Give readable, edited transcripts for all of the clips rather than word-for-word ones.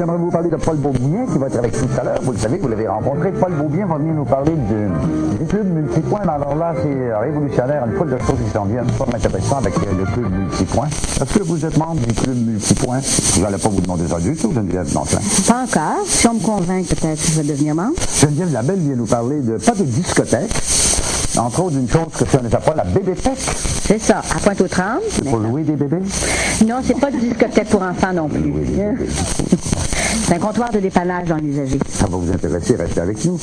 j'aimerais vous parler de Paul Beaubien qui va être avec nous tout à l'heure. Vous le savez, vous l'avez rencontré. Paul Beaubien va venir nous parler du club multipoint. Alors là, c'est révolutionnaire. Une foule de choses qui s'en viennent. Pas intéressant avec le club multipoint. Est-ce que vous êtes membre du club multipoint? Je n'allais pas vous demander ça du tout, Geneviève Nancelin. Pas encore. Si on me convainc, peut-être que je vais devenir membre. Geneviève Labelle vient nous parler de pas de discothèque. Entre autres, d'une chose que ça ne s'appelle pas la bébéthèque. C'est ça, à Pointe-aux-Trembles. C'est pour louer des bébés? Non, c'est pas de discothèque pour enfants non plus. C'est un comptoir de dépannage dans l'usager. Ça va vous intéresser, restez avec nous.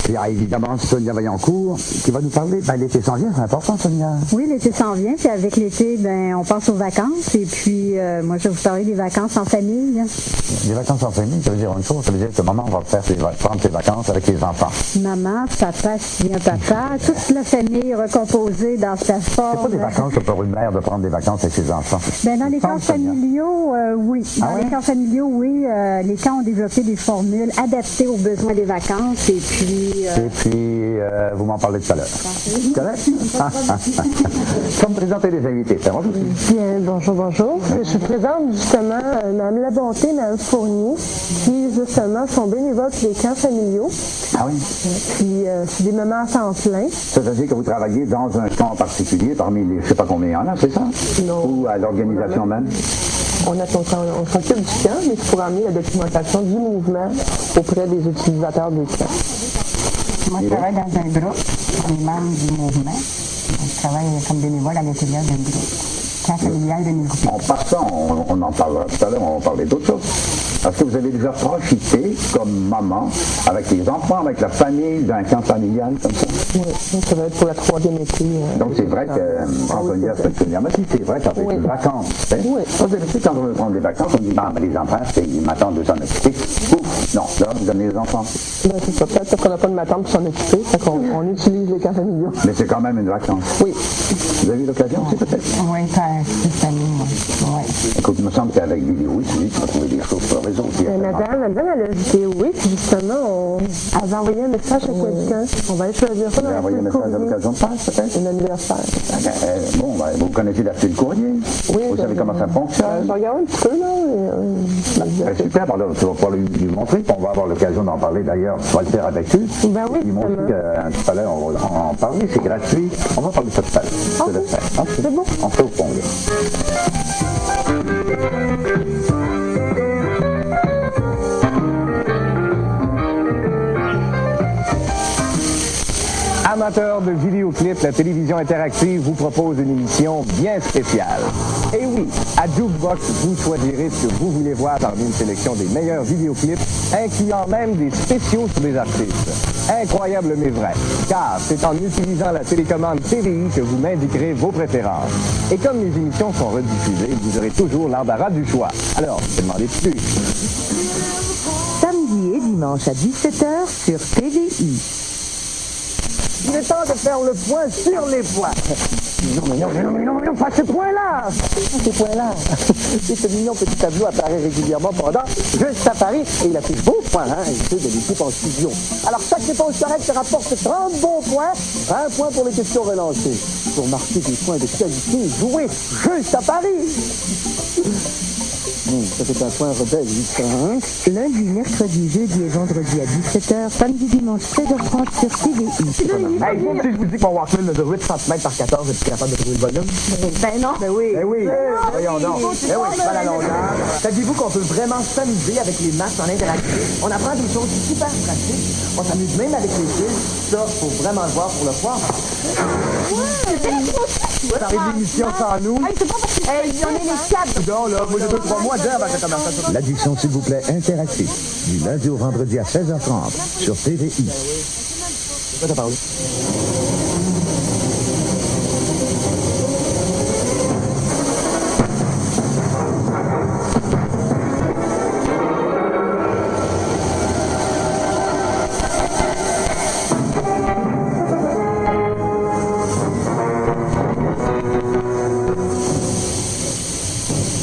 Il y a évidemment Sonia Vaillancourt qui va nous parler. L'été s'en vient, c'est important, Sonia. Oui, l'été s'en vient. Puis avec l'été, on passe aux vacances. Et puis, moi, je vais vous parler des vacances en famille. Les vacances en famille, ça veut dire une chose. Ça veut dire que maman va prendre ses vacances avec les enfants. Maman, papa, si bien papa, toute la famille recomposée dans sa forme. C'est pas des vacances pour une mère de prendre des vacances avec ses enfants. Dans les camps familiaux, oui. Dans les camps familiaux, oui. Les camps ont développé des formules adaptées aux besoins des vacances. Et puis, vous m'en parlez tout à l'heure. Correct? Comme présenter les invités, c'est bonjour. Bien, bonjour. Je présente justement Mme Labonté, Mme Fournier, qui justement sont bénévoles pour les camps familiaux. Ah oui? Puis c'est des mamans à temps plein. C'est-à-dire que vous travaillez dans un camp particulier, parmi les, je ne sais pas combien il y en a, c'est ça? Non. Ou à l'organisation même? On s'occupe du camp, mais c'est pour amener la documentation du mouvement auprès des utilisateurs des camps. Moi, je travaille dans un groupe, les membres du mouvement. Je travaille comme bénévole à l'intérieur d'un groupe. Camp familial de Nilgoupi. En passant, on en parlera tout à l'heure, on va parler d'autres choses. Est-ce que vous avez déjà profité, comme maman, avec les enfants, avec la famille, d'un camp familial comme ça? Oui, ça va être pour la 3e été. Donc c'est vrai que, Antonia, c'est vrai qu'en fait, les vacances. Oui. Vous savez, quand on veut prendre des vacances, on dit, les enfants, ils m'attendent de s'en occuper. Ouf, non, là, vous donnez les enfants. C'est ça, peut-être qu'on n'a pas de matin pour s'en occuper, fait qu'on utilise les camps familiaux. Mais c'est quand même une vacance. Oui. Vous avez eu l'occasion aussi, peut-être? Oui, cette année, oui. Écoute, il me semble qu'avec Vidéo, celui qui va trouver des choses sur le réseau. Madame, elle a vidéo, oui, puis justement, elle avait envoyé un message à quelqu'un. On va aller choisir ça dans la envoyé un message à l'occasion de Pâques, peut-être? Un anniversaire. Vous connaissez la file courrier? Oui. Vous savez comment ça fonctionne? Je regarde un petit peu, là. Super, alors tu vas pouvoir lui montrer, puis on va avoir l'occasion d'en parler d'ailleurs. Tu vas le faire avec lui. Ben oui, ils m'ont dit que tout à l'heure, on va en parler, c'est gratuit. On va parler de ça tout à l'heure. Okay. Je le fais. Okay. C'est bon. On fait au fond. Amateurs de vidéoclips, la télévision interactive vous propose une émission bien spéciale. Et oui, à Jukebox, vous choisirez ce que vous voulez voir parmi une sélection des meilleurs vidéoclips, incluant même des spéciaux sur des artistes. Incroyable mais vrai, car c'est en utilisant la télécommande TVI que vous m'indiquerez vos préférences. Et comme les émissions sont rediffusées, vous aurez toujours l'embarras du choix. Alors, demandez plus. Samedi et dimanche à 17h sur TVI. Il est temps de faire le point sur les points. Non, pas ces points-là. Ces points-là. Et ce mignon petit tableau apparaît régulièrement pendant Juste à Paris et il affiche beaux points, et ceux de l'équipe en studio. Alors chaque réponse correcte rapporte 30 bons points, 1 point pour les questions relancées. Pour marquer des points de qualité, jouez Juste à Paris. Ça c'est un point rebelle, hein? Lundi, mercredi, jeudi et vendredi à 17h, samedi, dimanche, 16h30 sur TVI. Hey, si je vous dis que mon Walkman de 8 cm par 14, êtes-vous capable de trouver le volume? Ben non. Ben oui. Voyons donc. Ben oui, pas la longueur. Saviez-vous qu'on peut vraiment s'amuser avec les matchs en interactif? On apprend des choses super pratiques. On s'amuse même avec les fils. Ça, faut vraiment le voir pour le croire. Ça arrive l'émission sans nous. Hey, on est les 4. Non, là, moi, j'ai 2-3 mois d'heure avant que ça commence. L'addiction, s'il vous plaît, interactive. Du lundi au vendredi à 16h30 sur TVI. De quoi t'as parlé?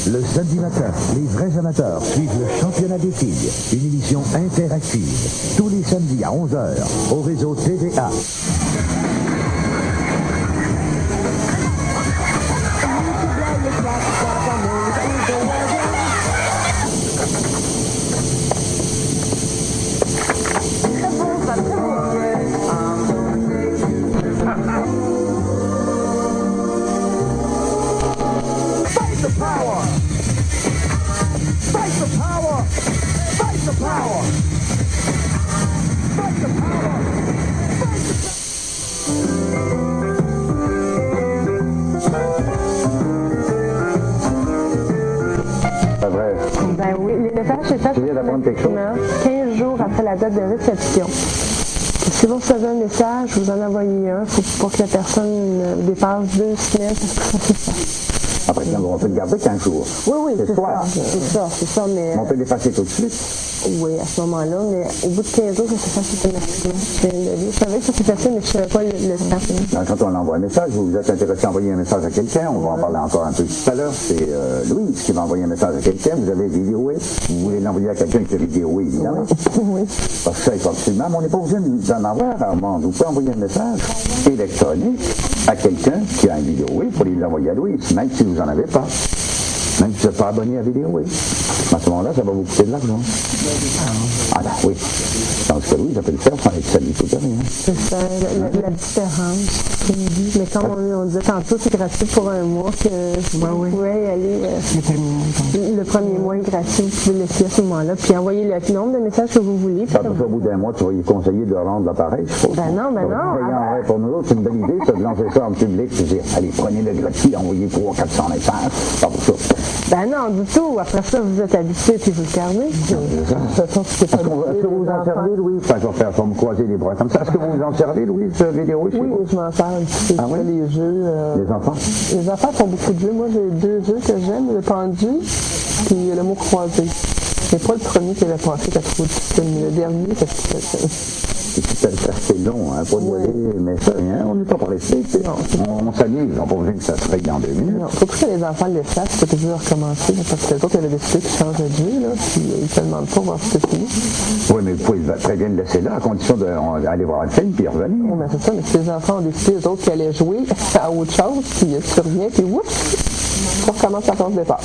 Le samedi matin, les vrais amateurs suivent le championnat des filles. Une émission interactive. Tous les samedis à 11h au réseau TVA. C'est vrai. Ben oui, les messages, c'est ça. Tu viens d'apprendre quelque chose? 15 jours après la date de réception. Si vous recevez un message, vous en envoyez un. Il ne faut pas que la personne dépasse 2 semaines. Après, on peut le garder 15 jours. Oui, c'est soir. c'est ça, mais... On peut l'effacer tout de suite. Oui, à ce moment-là, mais au bout de 15 jours, ça s'est fait automatiquement. Je savais que ça s'est fait, mais je ne savais pas le temps. Quand on envoie un message, vous êtes intéressé à envoyer un message à quelqu'un, on va en parler encore un peu tout à l'heure, c'est Louise qui va envoyer un message à quelqu'un, vous avez vidéoé, vous voulez l'envoyer à quelqu'un qui a vidéoé, évidemment. Oui. Parce que ça, il faut absolument, mais on n'est pas obligé d'en avoir à un moment. Vous pouvez envoyer un message électronique à quelqu'un qui a un vidéoé pour lui l'envoyer à Louise, même si vous n'en avez pas. Même si vous n'êtes pas abonné à vidéoé. À ce moment-là, ça va vous coûter de l'argent. Ah ben oui. Dans ce cas, oui, ça peut le faire sans être sali, tout à rien. C'est ça, la différence qu'il me dit. Mais comme on disait tantôt, c'est gratuit pour un mois que vous pouvez y aller. Le premier mois est gratuit, vous pouvez le laisser à ce moment-là. Puis envoyer le nombre de messages que vous voulez. Ça, au bout d'un mois, tu vas lui conseiller de rendre l'appareil, je suppose. Ben non. Pour nous autres, c'est une bonne idée, ça, de lancer ça en public, de dire, allez, prenez le gratuit, envoyez 300-400 messages. Pas pour ça. Ben non, du tout. Après ça, vous êtes habitué puis vous le gardez. Est-ce que vous vous en servez, Louise? Enfin, je vais faire pour me croiser les bras comme ça. Est-ce que vous vous en servez, Louise, vidéo? Oui, je m'en sers un petit peu. Ah oui? Les jeux. Les enfants? Les enfants font beaucoup de jeux. Moi, j'ai 2 jeux que j'aime, le pendu puis le mot croisé. C'est pas le premier qui avait pensé qu'à trop difficile, mais le dernier, c'est long, hein, pas de aller, mais ça, hein, on n'est pas pressé, on s'amuse, on n'a pas besoin que ça se règle dans 2 minutes. Non, surtout que les enfants le savent, c'est toujours recommencer, parce que les autres, il y a décidé qu'ils changent de jeu, là, puis ils ne te demandent pas voir ce que c'est. Oui, mais vous pouvez très bien le laisser là, à condition d'aller voir un film puis revenir. Oui, mais c'est ça, mais si les enfants ont décidé, les autres, qu'ils allaient jouer à autre chose, puis tu reviens, puis oups, on recommence à compte départ.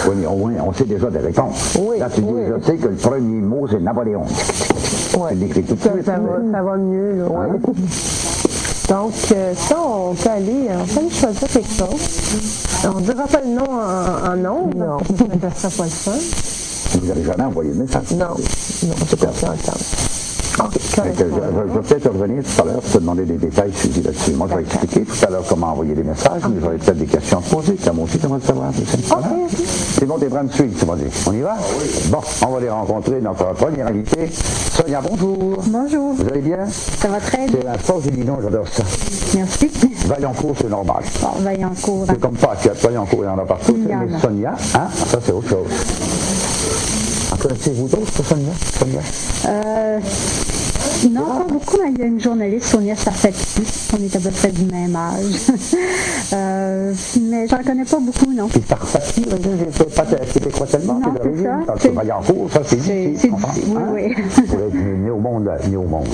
Oui, mais au moins, on sait déjà des réponses. Oui, là, tu dis, je sais que le premier mot, c'est Napoléon. Oui, tu l'écris tout de suite. ça va mieux, là, ouais. Donc, ça, on peut aller choisir quelque chose. On ne dira pas le nom en nombre, non. Ça sera pas le fun. Vous n'avez jamais envoyé de message? Non, j'ai pas fait le temps. Okay, je vais peut-être revenir tout à l'heure pour te demander des détails suivis là-dessus. Moi, je vais expliquer tout à l'heure comment envoyer des messages, mais j'aurai peut-être des questions à te poser, car moi aussi, tu vas le savoir. C'est bon, t'es prêt à me suivre, tu vas dire. On y va? Bon, on va les rencontrer. Notre première invitée, Sonia, bonjour. Bonjour. Vous allez bien? Ça va très bien. C'est la force du dinon, j'adore ça. Merci. Vaillancourt, c'est normal. Bon, Vaillancourt. C'est comme pas que Vaillancourt, il y en a partout. Mais Sonia, hein, ça c'est autre chose. En connaissez-vous d'autres, Sonia? Non, pas beaucoup, mais il y a une journaliste, Sonia Sarfati. On est à peu près du même âge. Mais j'en connais pas beaucoup, non. Et Sarfati, c'est pas québécois tellement, non, c'est d'origine. ça. C'est Vaillancourt, ça c'est ici. C'est oui. Vous êtes né au monde.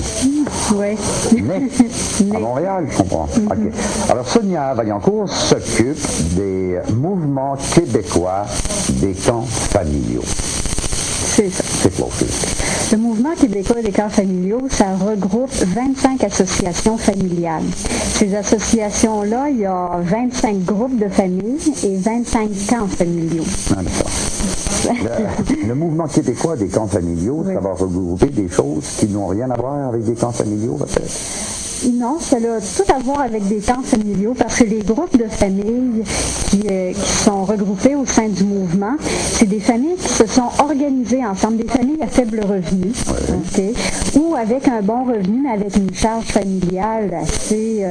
Oui. Né à Montréal, je comprends. OK. Alors, Sonia Vaillancourt s'occupe des mouvements québécois des camps familiaux. C'est ça. C'est quoi aussi? Le mouvement québécois des camps familiaux, ça regroupe 25 associations familiales. Ces associations-là, il y a 25 groupes de familles et 25 camps familiaux. Ah, d'accord. Le mouvement québécois des camps familiaux, oui. Ça va regrouper des choses qui n'ont rien à voir avec des camps familiaux, peut-être? Non, ça a tout à voir avec des camps familiaux parce que les groupes de familles qui sont regroupés au sein du mouvement, c'est des familles qui se sont organisées ensemble, des familles à faible revenu, okay, ou avec un bon revenu, mais avec une charge familiale assez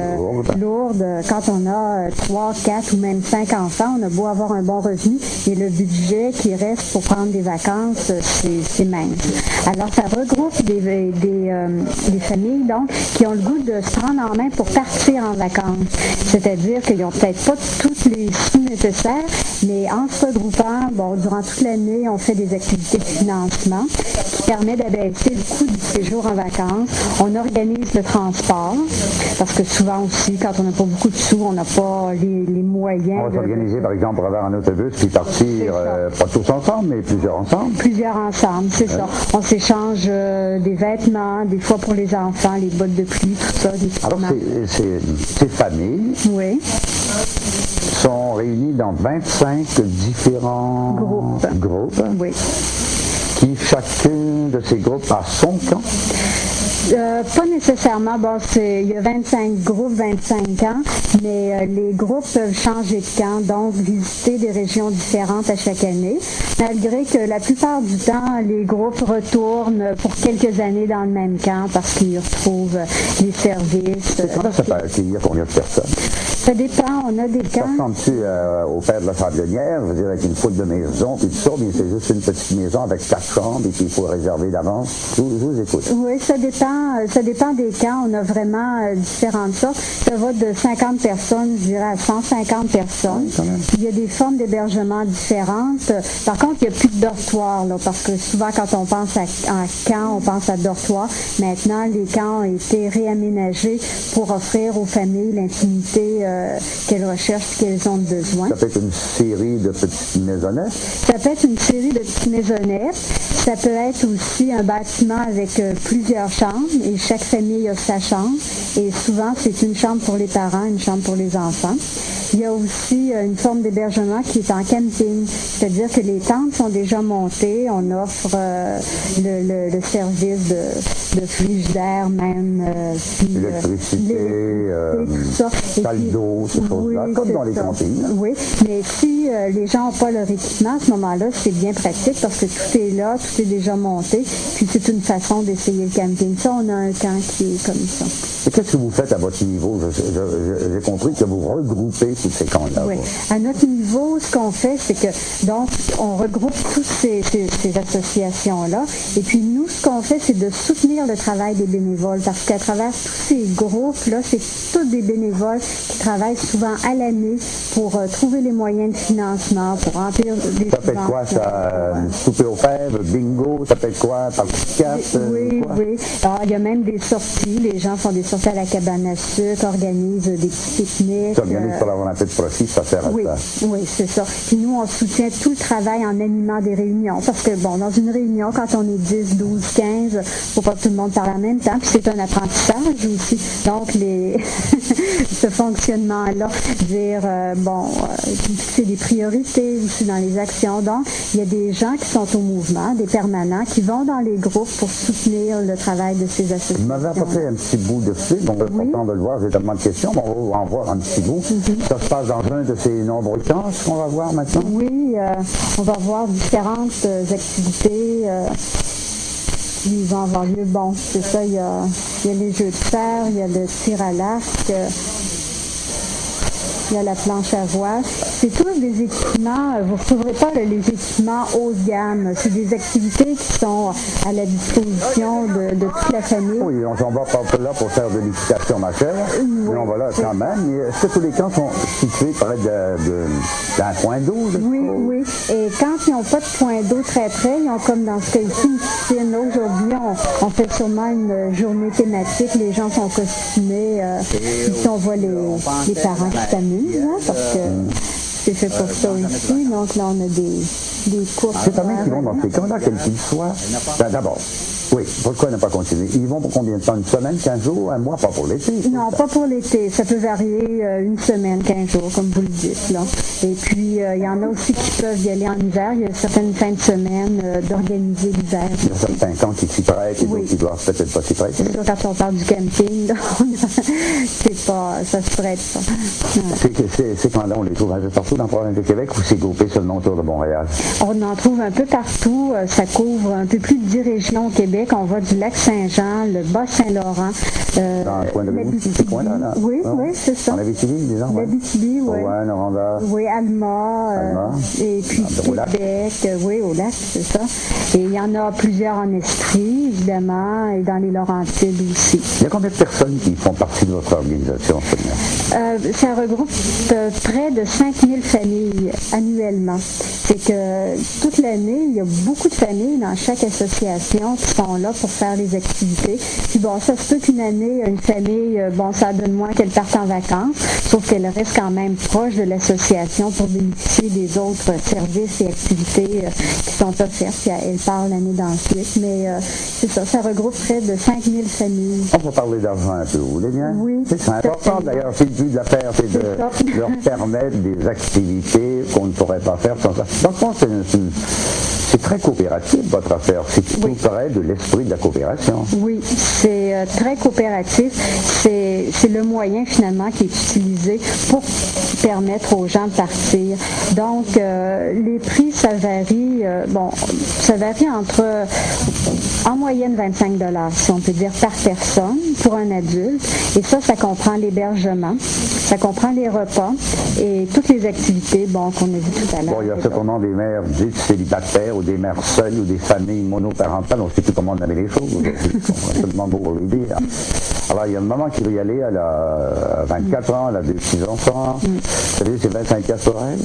lourde. Quand on a 3, 4 ou même 5 enfants, on a beau avoir un bon revenu, et le budget qui reste pour prendre des vacances, c'est mince. Alors, ça regroupe des familles donc qui ont le goût de se prendre en main pour partir en vacances. C'est-à-dire qu'ils n'ont peut-être pas tous les sous nécessaires, mais en se regroupant, durant toute l'année, on fait des activités de financement qui permettent d'abaisser le coût du séjour en vacances. On organise le transport, parce que souvent aussi, quand on n'a pas beaucoup de sous, on n'a pas les moyens. On va s'organiser, par exemple, pour avoir un autobus puis partir, pas tous ensemble, mais plusieurs ensemble. Plusieurs ensemble, c'est ça. On s'échange des vêtements, des fois pour les enfants, les bottes de pluie, tout ça. Alors, ces familles sont réunies dans 25 différents groupes oui. qui chacun de ces groupes a son camp? Pas nécessairement. Bon, il y a 25 groupes, 25 camps, mais les groupes peuvent changer de camp, donc visiter des régions différentes à chaque année, malgré que la plupart du temps, les groupes retournent pour quelques années dans le même camp parce qu'ils retrouvent les services. Comment ça peut accueillir combien de personnes? Ça dépend, on a des camps. Ça ressemble-tu au père de la Sablonnière, je veux dire, avec une foule de maisons, puis tout ça, mais c'est juste une petite maison avec 4 chambres, et puis il faut réserver d'avance. Je vous écoute. Oui, ça dépend des camps. On a vraiment différentes sortes. Ça va de 50 personnes, je dirais, à 150 personnes. Oui, il y a des formes d'hébergement différentes. Par contre, il n'y a plus de dortoirs, là, parce que souvent, quand on pense à camp, on pense à dortoir. Maintenant, les camps ont été réaménagés pour offrir aux familles l'intimité qu'elles recherchent, qu'elles ont besoin. Ça peut être une série de petites maisonnettes? Ça peut être une série de petites maisonnettes. Ça peut être aussi un bâtiment avec plusieurs chambres et chaque famille a sa chambre. Et souvent, c'est une chambre pour les parents, une chambre pour les enfants. Il y a aussi une forme d'hébergement qui est en camping, c'est-à-dire que les tentes sont déjà montées. On offre le service de frigidaire même. Électricité, tout ça. salle d'eau, ces choses-là, comme dans les campings. Oui, mais si les gens n'ont pas leur équipement, à ce moment-là, c'est bien pratique parce que tout est là, tout est déjà monté, puis c'est une façon d'essayer le camping. Ça, on a un camp qui est comme ça. Et qu'est-ce que vous faites à votre niveau? J'ai compris que vous regroupez tous ces camps-là. Oui. À notre niveau, ce qu'on fait, c'est que, donc, on regroupe toutes ces associations-là. Et puis, nous, ce qu'on fait, c'est de soutenir le travail des bénévoles. Parce qu'à travers tous ces groupes-là, c'est tous des bénévoles qui travaillent souvent à l'année pour trouver les moyens de financement, pour remplir des Ça peut être quoi, ça? Souper aux fèves, bingo, ça peut être quoi? Partie de cartes? Oui, oui. Alors, il y a même des sorties. Les gens font des sorties à la cabane à sucre, organisent des petits pique-niques. S'organisent pour avoir un peu de profit, ça sert à ça. Oui, c'est ça. Puis nous, on soutient tout le travail en animant des réunions. Parce que, bon, dans une réunion, quand on est 10, 12, 15, faut pas que tout le monde parle en même temps. Puis c'est un apprentissage aussi. Donc, ce fonctionnement-là, dire, c'est des priorités aussi dans les actions. Donc, il y a des gens qui sont au mouvement, des permanents, qui vont dans les groupes pour soutenir le travail de ces associations. Vous m'avez apporté un petit bout de film, on va content de le voir, j'ai tellement de questions, mais on va en voir un petit bout. Ça se passe dans un de ces nombreux camps, ce qu'on va voir maintenant? Oui, on va voir différentes activités qui vont avoir lieu. Bon, c'est ça, il y a les jeux de fer, il y a le tir à l'arc, il y a la planche à voile. C'est tous des équipements, vous ne retrouverez pas les équipements haut de gamme. C'est des activités qui sont à la disposition de toute la famille. Oui, on s'en va pas là pour faire de l'équitation, ma chère, mais on va là quand même. Est-ce que tous les camps sont situés près d'un point d'eau? Oui. Et quand ils n'ont pas de point d'eau très près, ils ont comme dans ce cas-ci une piscine. Aujourd'hui, on fait sûrement une journée thématique. Les gens sont costumés. Ici, on voit les parents qui s'amusent, hein, parce que c'est fait pour ça aussi. Donc là, on a des courses. C'est pas mal qui vont dans ces camps-là, quels qu'ils soient. D'abord, oui, pourquoi ne pas continuer? Ils vont pour combien de temps? Une semaine, 15 jours, un mois? Pas pour l'été? Non, pas pour l'été. Ça peut varier une semaine, 15 jours, comme vous le dites, là. Et puis, il y en a aussi qui peuvent y aller en hiver. Il y a certaines fins de semaine d'organiser l'hiver. Il y a certains camps qui s'y prêtent et d'autres qui doivent peut-être pas s'y prêter. C'est sûr, quand on parle du camping, là, ça se prête pas. Ces camps-là, on les trouve un peu partout dans la province de Québec ou c'est groupé seulement autour de Montréal? On en trouve un peu partout. Ça couvre un peu plus de 10 régions au Québec. On va du lac Saint-Jean, le Bas-Saint-Laurent. Dans le coin de ces coins-là, là? Oui, c'est ça. En Abitibi, disons? L'Abitibi, oui. Ouais, Noranda. Oui, Alma. Et puis Québec, oui, au lac, c'est ça. Et il y en a plusieurs en Estrie, évidemment, et dans les Laurentides aussi. Il y a combien de personnes qui font partie de votre organisation? Ça regroupe près de 5000 familles annuellement. C'est que toute l'année, il y a beaucoup de familles dans chaque association qui sont là pour faire les activités. Puis bon, ça se peut qu'une année, une famille, ça donne moins qu'elle parte en vacances, sauf qu'elle reste quand même proche de l'association pour bénéficier des autres services et activités qui sont offertes. Puis elle part l'année d'ensuite. Mais c'est ça, ça regroupe près de 5000 familles. On va parler d'argent un peu, vous voulez bien? Oui. C'est important d'ailleurs, c'est le but de l'affaire, c'est de leur permettre des activités qu'on ne pourrait pas faire sans ça. Donc, je pense que C'est très coopératif, votre affaire. C'est tout près de l'esprit de la coopération. Oui, c'est très coopératif. C'est le moyen, finalement, qui est utilisé pour permettre aux gens de partir. Donc, les prix, ça varie entre, en moyenne, 25 $, si on peut dire, par personne, pour un adulte. Et ça comprend l'hébergement, ça comprend les repas et toutes les activités, qu'on a vues tout à l'heure. Bon, il y a certainement des mères dites célibataires ou des mères seules ou des familles monoparentales, on ne sait plus comment on avait les choses. On va seulement pour le dire. Alors, il y a une maman qui veut y aller, elle a 24 ans, elle a 2 petits enfants. Vous savez, c'est 25 $ par elle.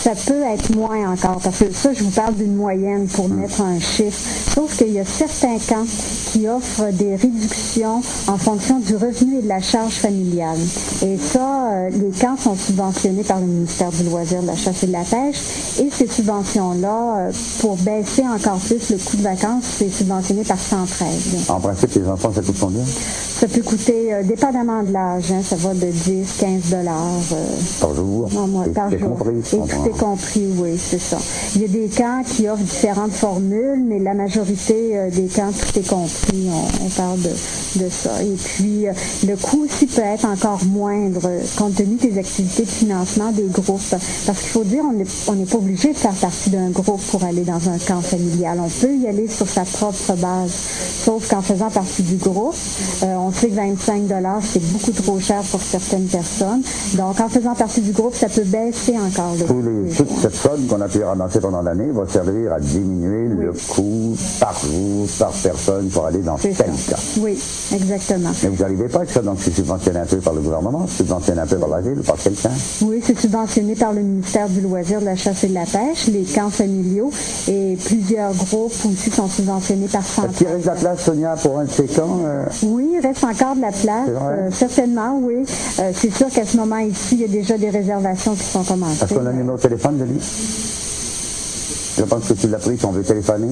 Ça peut être moins encore, parce que ça, je vous parle d'une moyenne pour mettre un chiffre. Sauf qu'il y a certains camps qui offrent des réductions en fonction du revenu et de la charge familiale. Et ça, les camps sont subventionnés par le ministère du Loisir, de la Chasse et de la Pêche. Et ces subventions-là, pour baisser encore plus le coût de vacances, c'est subventionné par Centraide. En principe, les enfants, ça coûte combien? Ça peut coûter, dépendamment de l'âge, ça va de 10, 15 $ par jour. Par jour. Et tout est compris, oui, c'est ça. Il y a des camps qui offrent différentes formules, mais la majorité des camps, tout est compris. On parle de ça. Et puis, le coût aussi peut être encore moindre, compte tenu des activités de financement des groupes. Parce qu'il faut dire, on n'est pas obligé de faire partie d'un groupe pour aller dans un camp familial. On peut y aller sur sa propre base. Sauf qu'en faisant partie du groupe, on sait que 25 $, c'est beaucoup trop cher pour certaines personnes. Donc, en faisant partie du groupe, ça peut baisser encore le coût. Toute cette somme qu'on a pu ramasser pendant l'année va servir à diminuer le coût par jour, par personne pour aller dans tel cas. Oui, exactement. Mais vous n'arrivez pas avec ça, donc c'est subventionné un peu par le gouvernement, c'est subventionné un peu par la ville ou par quelqu'un? Oui, c'est subventionné par le ministère du Loisir, de la Chasse et de la Pêche, les camps familiaux, et plusieurs groupes aussi sont subventionnés par Centraide. Est-ce qu'il reste de la place, Sonia, pour un de ces camps? Oui, il reste encore de la place, certainement, oui. C'est sûr qu'à ce moment ici, il y a déjà des réservations qui sont commencées. Est-ce qu'on a un numéro de téléphone de lui? Je pense que tu l'as pris, si on veut téléphoner,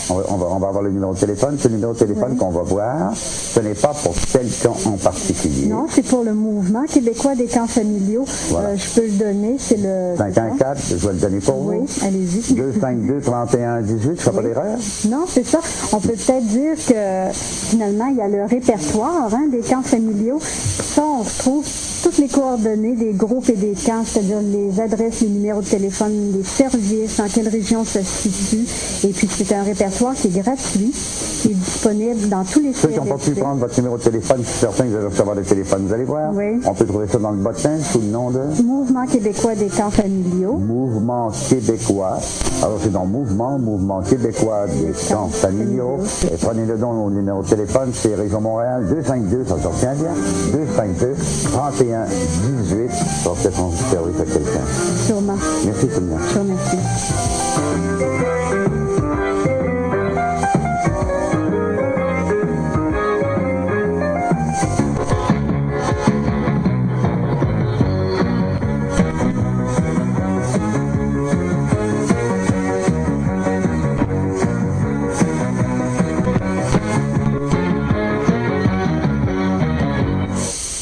on va avoir le numéro de téléphone. Ce numéro de téléphone qu'on va voir, ce n'est pas pour tel camp en particulier. Non, c'est pour le mouvement québécois des camps familiaux. Voilà. Je peux le donner, c'est le... 514, je vais le donner pour vous. Oui, allez-y. 252-31-18, je ne fais pas d'erreur? Non, c'est ça. On peut peut-être dire que, finalement, il y a le répertoire des camps familiaux. Ça, on retrouve toutes les coordonnées des groupes et des camps, c'est-à-dire les adresses, les numéros de téléphone, les services, en quelle région ça se situe. Et puis, c'est un répertoire qui est gratuit, qui est disponible dans tous les CRDC. Ceux qui n'ont pas pu prendre votre numéro de téléphone, je suis certain que vous allez recevoir des téléphones. Vous allez voir? Oui. On peut trouver ça dans le bottin sous le nom de... Mouvement québécois des camps familiaux. Mouvement québécois. Alors, c'est dans Mouvement québécois des camps familiaux. Et prenez-le donc au numéro de téléphone, c'est Région Montréal, 252, ça se retient bien, 252-31-18. Ça va peut-être en service à quelqu'un. Sûrement. Merci, Sonia. Je vous remercie.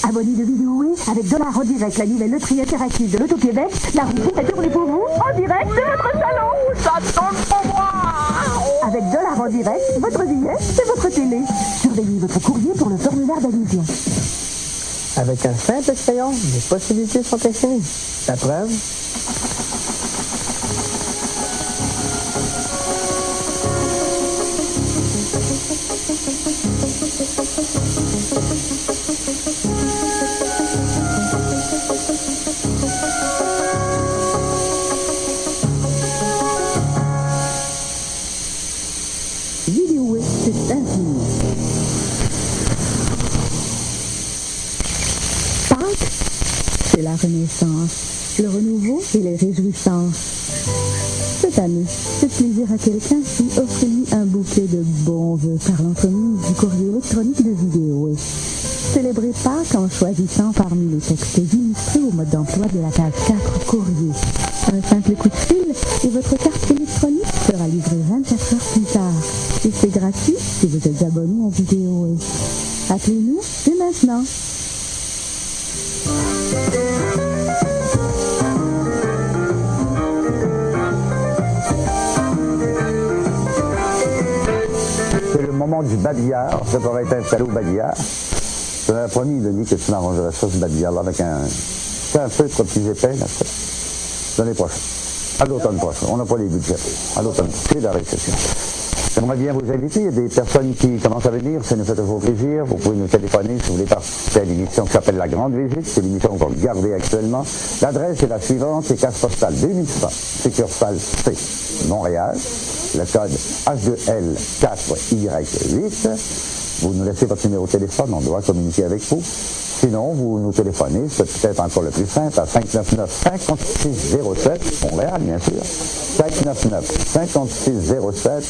Abonné de Vidéo avec $ en direct, la nouvelle loterie interactive de l'Auto-Québec. La roue est tournée pour vous en direct de votre salon. Ça tourne pour moi. Avec $ en direct, votre billet et votre télé. Surveillez votre courrier pour le formulaire d'adhésion. Avec un simple crayon, les possibilités sont infinies. La preuve? Vidéo, c'est infini. Pâques, c'est la renaissance, le renouveau et les réjouissances. Cette année, faites plaisir à quelqu'un et offrez-lui un bouquet de bons vœux par l'entremise du courrier électronique de Vidéo. Célébrez Pâques en choisissant parmi les textes illustrés au mode d'emploi de la case 4 courrier. Un simple coup de fil et votre carte électronique sera livrée 24 heures plus tard. Et c'est gratuit si vous êtes abonné à Vidéo. Appelez-nous dès maintenant. moment du babillard. Ça va être installé au babillard. Je t'avais promis, Denis, que tu m'arrangerais ça, ce babillard-là, avec un feutre plus épais, là, l'année prochaine. À l'automne prochain. On n'a pas les budgets. À l'automne. C'est la récession. J'aimerais bien vous inviter. Il y a des personnes qui commencent à venir. Ça nous fait toujours plaisir. Vous pouvez nous téléphoner si vous voulez participer à l'émission qui s'appelle La Grande Visite. C'est l'émission qu'on va garder actuellement. L'adresse est la suivante. C'est case postale 2100, succursale C, Montréal. Le code H2L4Y8. Vous nous laissez votre numéro de téléphone. On doit communiquer avec vous. Sinon, vous nous téléphonez, c'est peut-être encore le plus simple, à 599-5607, Montréal, bien sûr. 599-5607.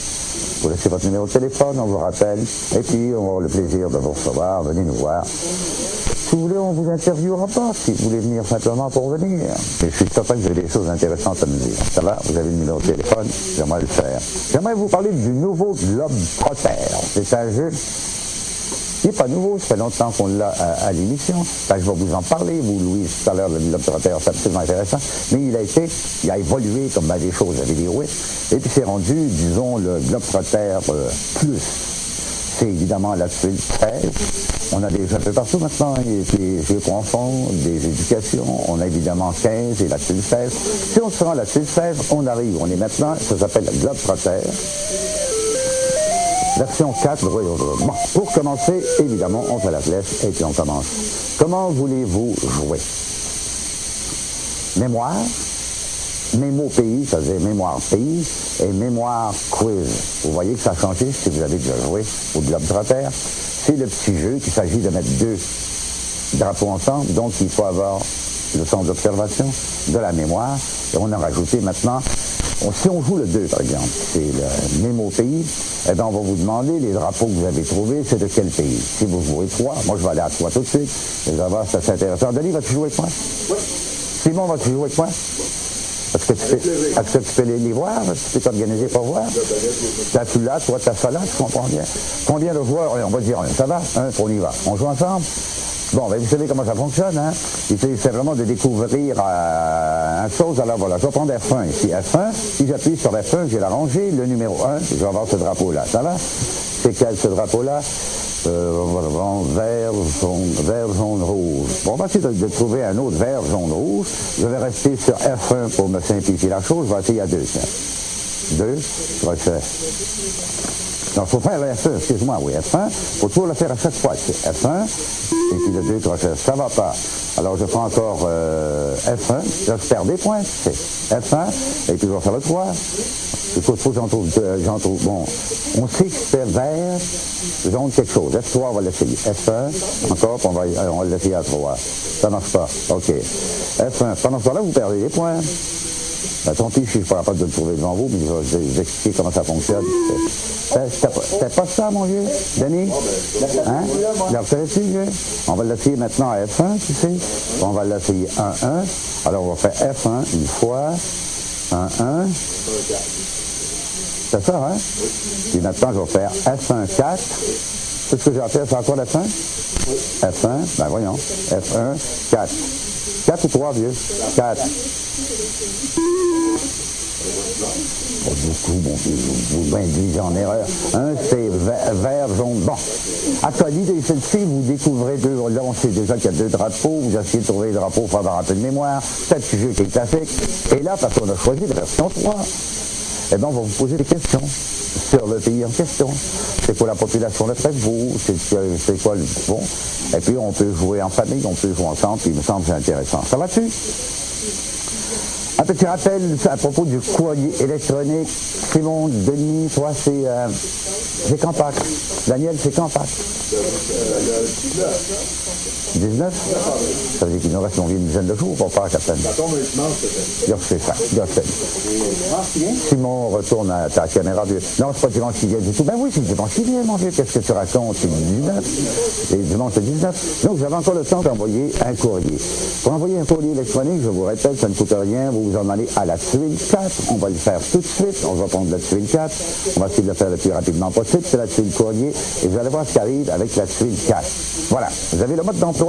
Vous laissez votre numéro de téléphone, on vous rappelle. Et puis, on va avoir le plaisir de vous recevoir. Venez nous voir. Si vous voulez, on vous interviewera pas. Si vous voulez venir simplement pour venir. Mais je suis certain que vous avez des choses intéressantes à me dire. Ça va? Vous avez le numéro de téléphone. J'aimerais le faire. J'aimerais vous parler du nouveau Globe Trotter. C'est un jeu qui n'est pas nouveau, ça fait longtemps qu'on l'a à l'émission. Enfin, je vais vous en parler, vous, Louise, tout à l'heure, le Globe Trotter, c'est absolument intéressant. Mais il a évolué comme des choses avaient déroué. Et puis c'est rendu, disons, le Globe Trotter plus. C'est évidemment la tuile 13. On a des jeux un peu partout maintenant, des jeux pour enfants, des éducations. On a évidemment 15 et la tuile 16. Si on se rend à la tuile 16, on arrive, on est maintenant, ça s'appelle le Globe Trotter. Version 4, bon, pour commencer, évidemment, on fait la flèche et puis on commence. Comment voulez-vous jouer? Mémoire, mémo pays, ça veut dire mémoire pays, et mémoire quiz. Vous voyez que ça a changé si vous avez déjà joué au Globe Trotter. C'est le petit jeu qu'il s'agit de mettre deux drapeaux ensemble, donc il faut avoir le centre d'observation, de la mémoire, et on a rajouté maintenant. Si on joue le 2, par exemple, c'est le mémo pays, eh bien, on va vous demander les drapeaux que vous avez trouvés, c'est de quel pays. Si vous jouez 3, moi je vais aller à 3 tout de suite, et vous allez voir, c'est assez intéressant. Denis, vas-tu jouer avec moi? Oui. Simon, vas-tu jouer avec moi? Est-ce que tu peux les voir? Tu peux t'organiser pour voir? Tu là, toi, tu as ça là, tu comprends bien. Combien de joueurs? On va dire 1. Ça va? 1, on y va. On joue ensemble? Bon, ben vous savez comment ça fonctionne, hein? C'est vraiment de découvrir une chose. Alors voilà, je vais prendre F1 ici. F1, si j'appuie sur F1, j'ai la rangée, le numéro 1, je vais avoir ce drapeau-là. Ça va? C'est quel ce drapeau-là? Vert, jaune, rouge. Bon, on va essayer de trouver un autre vert, jaune, rouge. Je vais rester sur F1 pour me simplifier la chose. Je vais essayer à 2. 2, je vais faire. Non, il faut faire le F1, excuse-moi, oui, F1. Il faut toujours le faire à chaque fois. C'est F1, et puis le 2 crochets. Ça ne va pas. Alors, je prends encore F1. Là, je perds des points. C'est F1, et puis je vais faire le 3. Il faut que j'en trouve. Bon, on sait que c'est vert, jaune, quelque chose. F3, on va l'essayer. F1, encore, on va l'essayer à 3. Ça ne marche pas. OK. F1. Pendant ce temps-là, vous perdez des points. Ben, tant pis, je ne suis pas capable de le trouver devant vous, mais je vais vous expliquer comment ça fonctionne. C'était pas ça, mon vieux, Denis? Hein? Alors, vous savez-tu, vieux? On va l'essayer maintenant à F1, tu sais. On va l'essayer 1-1. Alors, on va faire F1 une fois. 1-1. C'est ça, hein? Puis maintenant, je vais faire F1 4. C'est ce que j'ai à faire, c'est encore F1? F1, ben voyons. F1 4. 4 ou 3, vieux? 4. Beaucoup, bon, vous m'induisez en erreur. Un, c'est vert, jaune. Bon. Après l'idée, celle-ci, vous découvrez deux. Là, on sait déjà qu'il y a 2 drapeaux. Vous essayez de trouver les drapeaux pour avoir un peu de mémoire. C'est le jeu qui est classique. Et là, parce qu'on a choisi la version 3, eh bien, on va vous poser des questions sur le pays en question. C'est quoi la population d'après vous? C'est quoi le... Bon. Et puis, on peut jouer en famille, on peut jouer ensemble, puis il me semble que c'est intéressant. Ça va-tu? Un petit rappel à propos du courrier électronique. Simon, Denis, toi, c'est Compact. Daniel, c'est Compact. 19? Ça veut dire qu'il nous reste une dizaine de jours pour faire la peine. C'est ça. Simon retourne à ta caméra. Non, c'est pas dimanche qui vient du tout. Ben oui, c'est dimanche qui vient, mon vieux. Qu'est-ce que tu racontes? C'est 19. Et dimanche, c'est 19. Donc, vous avez encore le temps d'envoyer un courrier. Pour envoyer un courrier électronique, je vous répète, ça ne coûte rien. Vous vous en allez à la tuile 4. On va le faire tout de suite. On va prendre la tuile 4. On va essayer de le faire le plus rapidement possible. C'est la tuile courrier. Et vous allez voir ce qui arrive avec la tuile 4. Voilà. Vous avez le mode d'emploi.